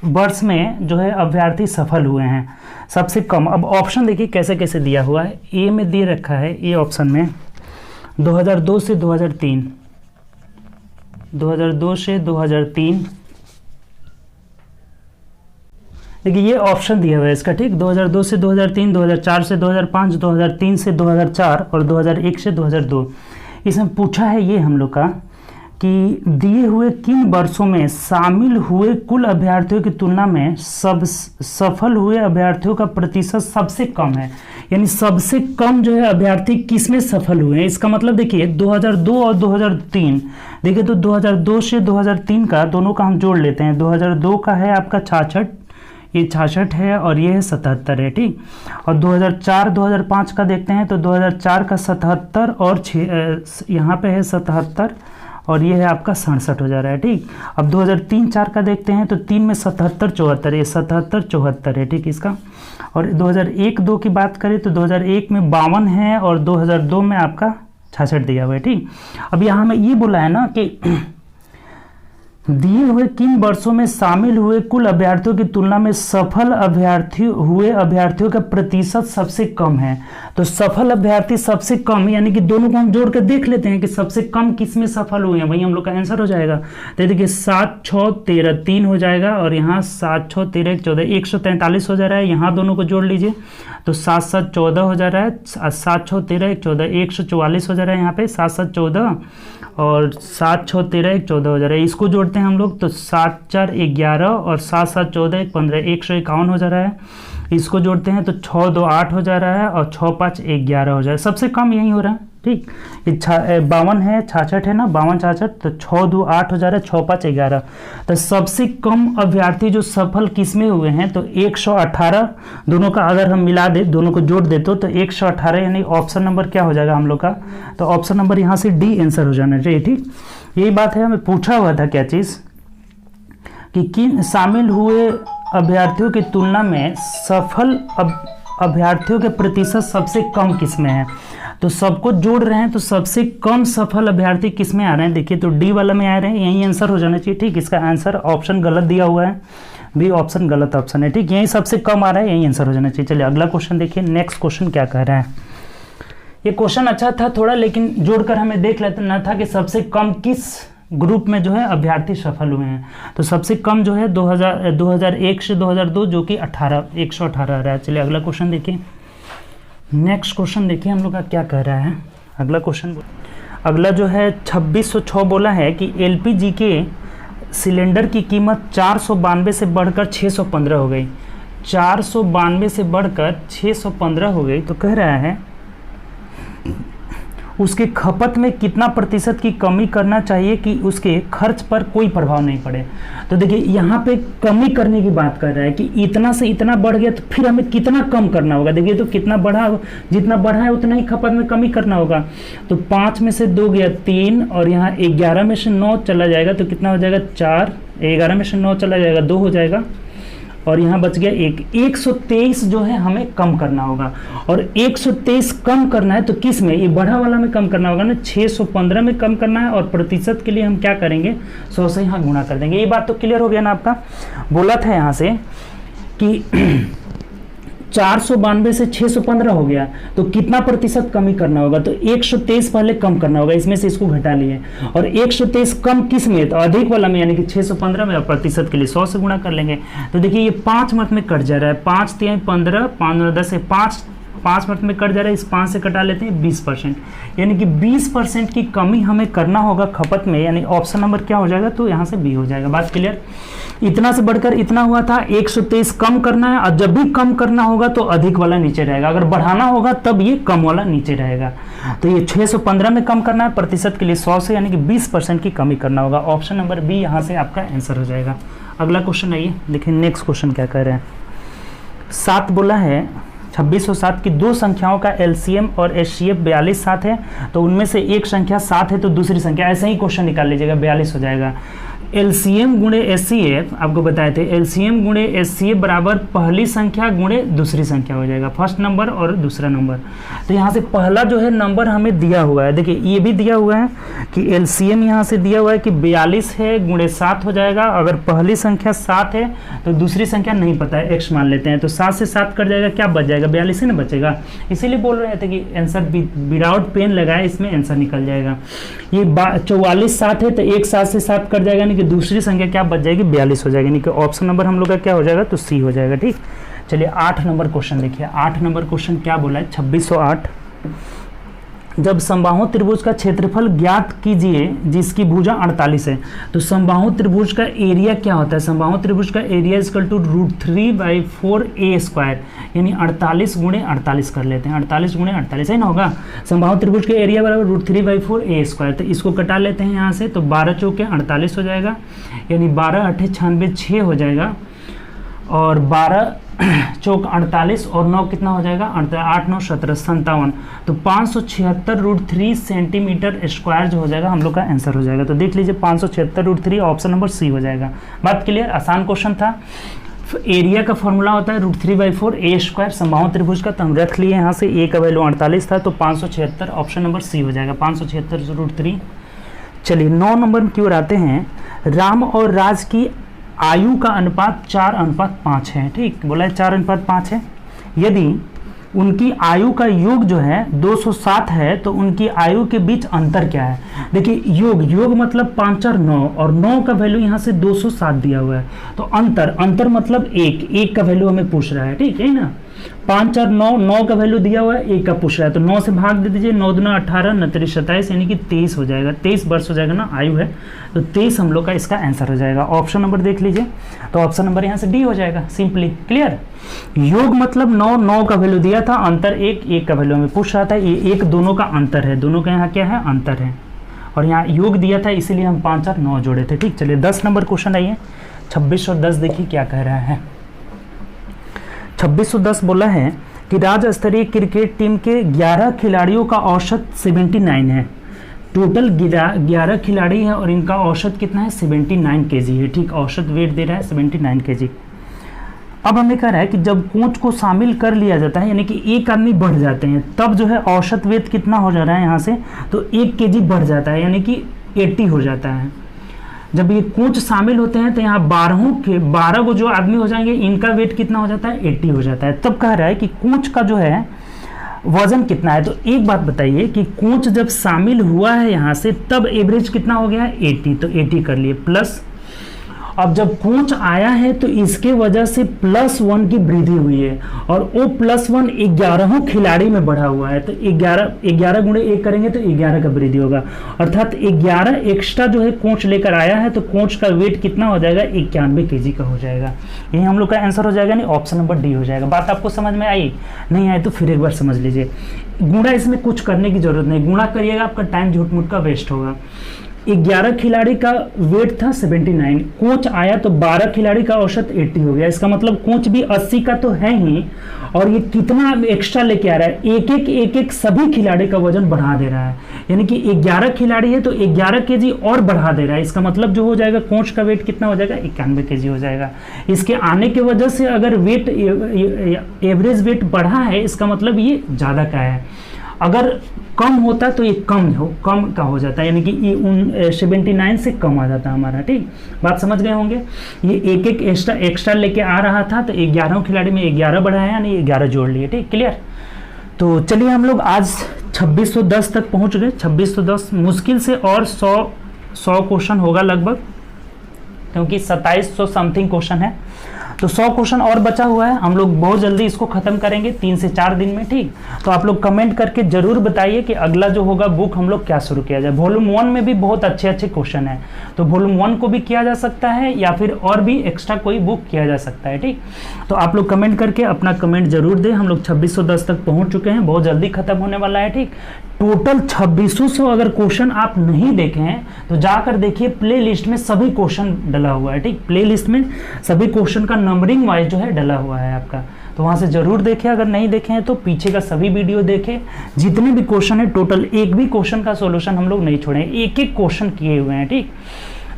वर्ष में जो है अभ्यर्थी सफल हुए हैं सबसे कम। अब ऑप्शन देखिए कैसे कैसे दिया हुआ है। ए में दे रखा है, ए ऑप्शन में 2002 से 2003, 2002 से 2003, देखिए ये ऑप्शन दिया हुआ है इसका, ठीक। 2002 से 2003, 2004 से 2005, 2003 से 2004 और 2001 से 2002। इसमें पूछा है ये हम लोग का कि दिए हुए किन वर्षों में शामिल हुए कुल अभ्यर्थियों की तुलना में सफल हुए अभ्यर्थियों का प्रतिशत सबसे कम है, यानी सबसे कम जो है अभ्यर्थी किसमें सफल हुए हैं। इसका मतलब देखिए 2002 और 2003, देखिए तो 2002 से 2003 का दोनों का हम जोड़ लेते हैं। 2002 का है आपका 66, ये 66 है और ये है 77 है, ठीक। और 2004-2005 का देखते हैं तो 2004 का 77 और यहाँ पे है 77 और ये है आपका 67 हो जा रहा है, ठीक। अब 2003-04 का देखते हैं तो 3 में 77-74, ये 77-74 है, ठीक इसका। और 2001-02 की बात करें तो 2001 में 52 है और 2002 में आपका 66 दिया हुआ है, ठीक। अब यहाँ में ये बोला है ना कि दिए हुए किन वर्षों में शामिल हुए कुल अभ्यर्थियों की तुलना में सफल अभ्यर्थियों का प्रतिशत सबसे कम है। तो सफल अभ्यर्थी सबसे कम, यानी कि दोनों को हम जोड़ कर देख लेते हैं कि सबसे कम किस में सफल हुए हैं, वही हम लोग का आंसर हो जाएगा। तो देखिए 7, 6, 13, 3 हो जाएगा और यहाँ 7, 6, 13, 14, 143 हो जा रहा है। यहाँ दोनों को जोड़ लीजिए तो 7, 7, 14 हो जा रहा है, 7, 6, 13, 14, 144 हो जा रहा है। यहाँ पे 7, 7, 14 और 7, 6, 13, 14 हो जा रहा है। इसको जोड़ते हैं हम लोग तो 7, 4, 11 और 7, 7, 14, 15, 151 हो जा रहा है। इसको जोड़ते हैं तो 6, 2, 8 हो जा रहा है और 6, 5, 11 हो जा रहा है। सबसे कम यही हो रहा है, ठीक। ये 52 है, 66 है ना, 52, 66 तो 6, 2, 8 हो जा रहा है, 6, 5, 11। तो सबसे कम अभ्यर्थी जो सफल किसमें हुए हैं तो 118, दोनों का अगर हम मिला दे, दोनों को जोड़ दे तो 118, यानी ऑप्शन नंबर क्या हो जाएगा हम लोग का, तो ऑप्शन नंबर यहाँ से डी आंसर हो जाना चाहिए, ठीक। यही बात है, हमें पूछा हुआ था क्या चीज़ कि किन शामिल हुए अभ्यर्थियों की तुलना में सफल अभ्यर्थियों के प्रतिशत सबसे कम किसमें है। तो सबको जोड़ रहे हैं तो सबसे कम सफल अभ्यर्थी किसमें आ रहे हैं, देखिए तो डी वाला में आ रहे हैं, यही आंसर हो जाना चाहिए, ठीक। इसका आंसर ऑप्शन गलत दिया हुआ है, बी ऑप्शन गलत ऑप्शन है, ठीक। यही सबसे कम आ रहा है, यही आंसर हो जाना चाहिए। चलिए अगला क्वेश्चन देखिए, नेक्स्ट क्वेश्चन क्या कह रहा है। ये क्वेश्चन अच्छा था थोड़ा, लेकिन जोड़कर हमें देख लेना था कि सबसे कम किस ग्रुप में जो है अभ्यर्थी सफल हुए हैं। तो सबसे कम जो है 2001 से 2002 जो कि 118 रहा है। चलिए अगला क्वेश्चन देखिए, नेक्स्ट क्वेश्श्चन देखिए हम लोग का क्या कह रहा है। अगला क्वेश्चन, अगला जो है 2606 बोला है कि एलपीजी के सिलेंडर की कीमत 492 से बढ़कर 615 हो गई। 492 से बढ़कर 615 हो गई तो कह रहा है उसके खपत में कितना प्रतिशत की कमी करना चाहिए कि उसके खर्च पर कोई प्रभाव नहीं पड़े। तो देखिए यहाँ पे कमी करने की बात कर रहा है कि इतना से इतना बढ़ गया तो फिर हमें कितना कम करना होगा। देखिए तो कितना बढ़ा, जितना बढ़ा है उतना ही खपत में कमी करना होगा। तो 5 में से 2 गया 3 और यहाँ 11 में से 9 चला जाएगा तो कितना हो जाएगा 4, 11 में से 9 चला जाएगा 2 हो जाएगा और यहाँ बच गया 123 जो है हमें कम करना होगा। और 123 कम करना है तो किस में, ये बढ़ा वाला में कम करना होगा ना, 615 में कम करना है। और प्रतिशत के लिए हम क्या करेंगे, 100 से यहाँ गुणा कर देंगे। ये बात तो क्लियर हो गया ना आपका। बोला था यहाँ से कि 492 से 615 हो गया तो कितना प्रतिशत कमी करना होगा, तो 123 पहले कम करना होगा, इसमें से इसको घटा लिए। और 123 कम किस में, तो अधिक वाला में यानी कि 615 में, और प्रतिशत के लिए 100 से गुणा कर लेंगे। तो देखिए ये 5 मंथ में कट जा रहा है, 5 3 15, 5 10 से 5 मंथ में कट जा रहा है। इस 5 से कटा लेते हैं 20%, यानी कि 20% की कमी हमें करना होगा खपत में, यानी ऑप्शन नंबर क्या हो जाएगा, तो यहाँ से बी हो जाएगा। बात क्लियर। इतना से बढ़कर इतना हुआ था, 123 कम करना है, और जब भी कम करना होगा तो अधिक वाला नीचे रहेगा, अगर बढ़ाना होगा तब ये कम वाला नीचे रहेगा। तो ये 615 में कम करना है, प्रतिशत के लिए 100 से, यानी कि 20% की कमी करना होगा। ऑप्शन नंबर बी यहाँ से आपका आंसर हो जाएगा। अगला क्वेश्चन आइए देखिए, नेक्स्ट क्वेश्चन क्या कह रहे हैं। 7 बोला है, 2607 की दो संख्याओं का एलसीएम और एचसीएफ 42 7 है, तो उनमें से एक संख्या 7 है तो दूसरी संख्या, ऐसे ही क्वेश्चन निकाल लीजिएगा, 42 हो जाएगा। एलसीएम गुणे एचसीएफ आपको बताए थे, एलसीएम गुणे एचसीएफ बराबर पहली संख्या गुणे दूसरी संख्या हो जाएगा, फर्स्ट नंबर और दूसरा नंबर। तो यहाँ से पहला जो है नंबर हमें दिया हुआ है, देखिए ये भी दिया हुआ है कि एलसीएम यहाँ से दिया हुआ है कि 42 है गुणे 7 हो जाएगा। अगर पहली संख्या 7 है तो दूसरी संख्या नहीं पता है, x मान लेते हैं, तो 7 से 7 कट जाएगा, क्या बच जाएगा, 42 ही ना बचेगा। इसीलिए बोल रहे थे कि आंसर विदाउट पेन लगाए इसमें आंसर निकल जाएगा। ये 44 7 है तो एक 7 से 7 कट जाएगा, यानी कि दूसरी संख्या क्या बच जाएगी, 42 हो जाएगी, यानी कि ऑप्शन नंबर हम लोग का क्या हो जाएगा, तो सी हो जाएगा। ठीक, चलिए 8 नंबर क्वेश्चन देखिए। 8 नंबर क्वेश्चन क्या बोला है, 2608। जब समबाहु त्रिभुज का क्षेत्रफल ज्ञात कीजिए जिसकी भुजा 48 है। तो समबाहु त्रिभुज का एरिया क्या होता है, समबाहु त्रिभुज का एरिया इक्वल टू √3/4a², यानी 48 गुणे 48 कर लेते हैं, 48 गुणे 48 है ना होगा। समबाहु त्रिभुज का एरिया बराबर √3/4a², तो इसको कटा लेते हैं यहाँ से, तो 12 चौके 48 हो जाएगा, यानी 12 8 96 6 हो जाएगा, और 12 चौक 48 और 9 कितना हो जाएगा, 8 9 17 57, तो 576 √3 सेंटीमीटर स्क्वायर जो हो जाएगा हम लोग का आंसर हो जाएगा। तो देख लीजिए 576 √3 ऑप्शन नंबर सी हो जाएगा। बात क्लियर, आसान क्वेश्चन था। एरिया का फॉर्मूला होता है √3/4a², समबाहु त्रिभुज का, तो हम रख लिए यहाँ से, a का वैल्यू 48 था, तो 576 ऑप्शन नंबर सी हो जाएगा, 576 √3। चलिए 9 नंबर की ओर आते हैं। राम और राज की आयु का अनुपात 4:5 है। ठीक, बोला है 4:5 है। यदि उनकी आयु का योग जो है 207 है तो उनकी आयु के बीच अंतर क्या है। देखिए योग मतलब 5 और 9, और 9 का वैल्यू यहाँ से 207 दिया हुआ है, तो अंतर मतलब एक का वैल्यू हमें पूछ रहा है। ठीक है ना, 5 और 9 का वैल्यू दिया हुआ है, 1 का पूछ रहा है, तो 9 से भाग दे दीजिए, 9 दूना 18 9 3 27, यानी कि 23 हो जाएगा, 23 वर्ष हो जाएगा ना, आयु है, तो 23 हम लोग का इसका आंसर हो जाएगा। ऑप्शन नंबर देख लीजिए, तो ऑप्शन नंबर यहाँ से डी हो जाएगा, सिंपली क्लियर। योग मतलब 9 का वैल्यू दिया था, अंतर 1 का वैल्यू हमें पूछ रहा था, ये एक दोनों का अंतर है, दोनों का यहाँ क्या है, अंतर है, और यहाँ योग दिया था इसीलिए हम 5 और 9 जोड़े थे। ठीक, चलिए 10 नंबर क्वेश्चन आइए, 2610 देखिए क्या कह रहा है। 2610 बोला है कि राज्य स्तरीय क्रिकेट टीम के 11 खिलाड़ियों का औसत 79 है। टोटल 11 खिलाड़ी हैं और इनका औसत कितना है, 79 kg है। ठीक, औसत वेट दे रहा है 79 kg। अब हमें कह रहा है कि जब कोच को शामिल कर लिया जाता है, यानी कि एक आदमी बढ़ जाते हैं, तब जो है औसत वेट कितना हो जा रहा है यहाँ से, तो 1 kg बढ़ जाता है, यानी कि 80 हो जाता है। जब ये कोच शामिल होते हैं तो यहाँ 12 वो जो आदमी हो जाएंगे, इनका वेट कितना हो जाता है, 80 हो जाता है। तब कह रहा है कि कोच का जो है वजन कितना है। तो एक बात बताइए कि कोच जब शामिल हुआ है यहाँ से, तब एवरेज कितना हो गया है, 80, तो 80 कर लिए, प्लस अब जब कोच आया है तो इसके वजह से +1 की वृद्धि हुई है, और वो +1 11 खिलाड़ी में बढ़ा हुआ है, तो 11 गुणे 1 करेंगे तो 11 का वृद्धि होगा, अर्थात 11 एक्स्ट्रा जो है कोच लेकर आया है, तो कोच का वेट कितना हो जाएगा, 91 kg का हो जाएगा। यही हम लोग का आंसर हो जाएगा, नहीं ऑप्शन नंबर डी हो जाएगा। बात आपको समझ में आई, नहीं आई तो फिर एक बार समझ लीजिए। गुणा इसमें कुछ करने की जरूरत नहीं, गुणा करिएगा आपका टाइम झूठ मूठ का वेस्ट होगा। 11 खिलाड़ी का वेट था 79, कोच आया तो 12 खिलाड़ी का औसत 80 हो गया, इसका मतलब कोच भी 80 का तो है ही, और ये कितना एक्स्ट्रा लेके आ रहा है, एक सभी खिलाड़ी का वजन बढ़ा दे रहा है, यानी कि 11 खिलाड़ी है तो 11 kg और बढ़ा दे रहा है। इसका मतलब जो हो जाएगा, कोच का वेट कितना हो जाएगा, 91 kg हो जाएगा। इसके आने की वजह से अगर वेट एवरेज वेट बढ़ा है, इसका मतलब ये ज़्यादा का है। अगर कम होता तो ये कम का हो जाता है, यानी कि ये 79 से कम आ जाता है हमारा। ठीक, बात समझ गए होंगे। ये एक एक्स्ट्रा लेके आ रहा था, तो 11 खिलाड़ी में 11 बढ़ाया, यानी 11 जोड़ लिए। ठीक, क्लियर। तो चलिए हम लोग आज 2610 तक पहुंच गए। 2610 मुश्किल से और 100 क्वेश्चन होगा लगभग, क्योंकि 2700 समथिंग क्वेश्चन है, तो 100 क्वेश्चन और बचा हुआ है। हम लोग बहुत जल्दी इसको खत्म करेंगे, 3 से 4 दिन में। ठीक, तो आप लोग कमेंट करके जरूर बताइए कि अगला जो होगा बुक हम लोग क्या शुरू किया जाए। वॉल्यूम 1 में भी बहुत अच्छे क्वेश्चन है, तो वॉल्यूम 1 को भी किया जा सकता है, या फिर और भी एक्स्ट्रा कोई बुक किया जा सकता है। ठीक, तो आप लोग कमेंट करके अपना कमेंट जरूर दें। हम लोग 2610 तक पहुंच चुके हैं, बहुत जल्दी खत्म होने वाला है। ठीक, टोटल 2600 अगर क्वेश्चन आप नहीं देखे हैं तो जाकर देखिए, प्ले लिस्ट में सभी क्वेश्चन डला हुआ है। ठीक, प्ले लिस्ट में सभी क्वेश्चन का नंबरिंग वाइज जो है डला हुआ है आपका, तो वहां से जरूर देखें। अगर नहीं देखे हैं तो पीछे का सभी वीडियो देखें, जितने भी क्वेश्चन है टोटल, एक भी क्वेश्चन का सॉल्यूशन हम लोग नहीं छोड़े, एक क्वेश्चन किए हुए हैं। ठीक,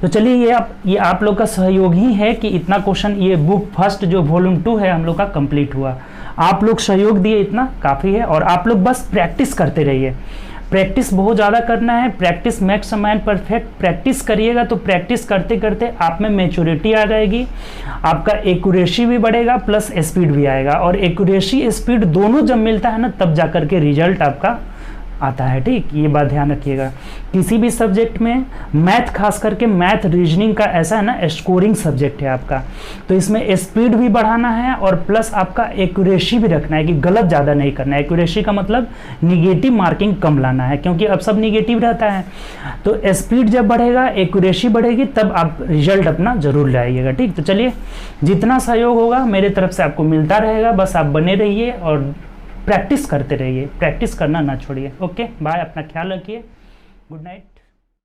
तो चलिए ये आप लोग का सहयोग ही है कि इतना क्वेश्चन ये बुक फर्स्ट जो वॉल्यूम 2 है हम लोग का कंप्लीट हुआ। आप लोग सहयोग दिए, इतना काफ़ी है। और आप लोग बस प्रैक्टिस करते रहिए, प्रैक्टिस बहुत ज़्यादा करना है। Practice makes a man perfect. Practice करिएगा तो प्रैक्टिस करते करते आप में मैच्योरिटी आ जाएगी, आपका एक्यूरेसी भी बढ़ेगा प्लस स्पीड भी आएगा। और एक्यूरेसी स्पीड दोनों जब मिलता है ना तब जा कर के रिजल्ट आपका आता है, ठीक। ये बात ध्यान रखिएगा। किसी भी सब्जेक्ट में मैथ, खास करके मैथ रीजनिंग का ऐसा है ना स्कोरिंग सब्जेक्ट है आपका, तो इसमें स्पीड भी बढ़ाना है और प्लस आपका एक्यूरेसी भी रखना है कि गलत ज़्यादा नहीं करना है। एक्यूरेसी का मतलब निगेटिव मार्किंग कम लाना है, क्योंकि अब सब निगेटिव रहता है। तो स्पीड जब बढ़ेगा, एक्यूरेसी बढ़ेगी, तब आप रिजल्ट अपना जरूर लाइएगा, ठीक। तो चलिए, जितना सहयोग होगा मेरे तरफ से आपको मिलता रहेगा, बस आप बने रहिए और प्रैक्टिस करते रहिए, प्रैक्टिस करना ना छोड़िए। ओके बाय, अपना ख्याल रखिए, गुड नाइट।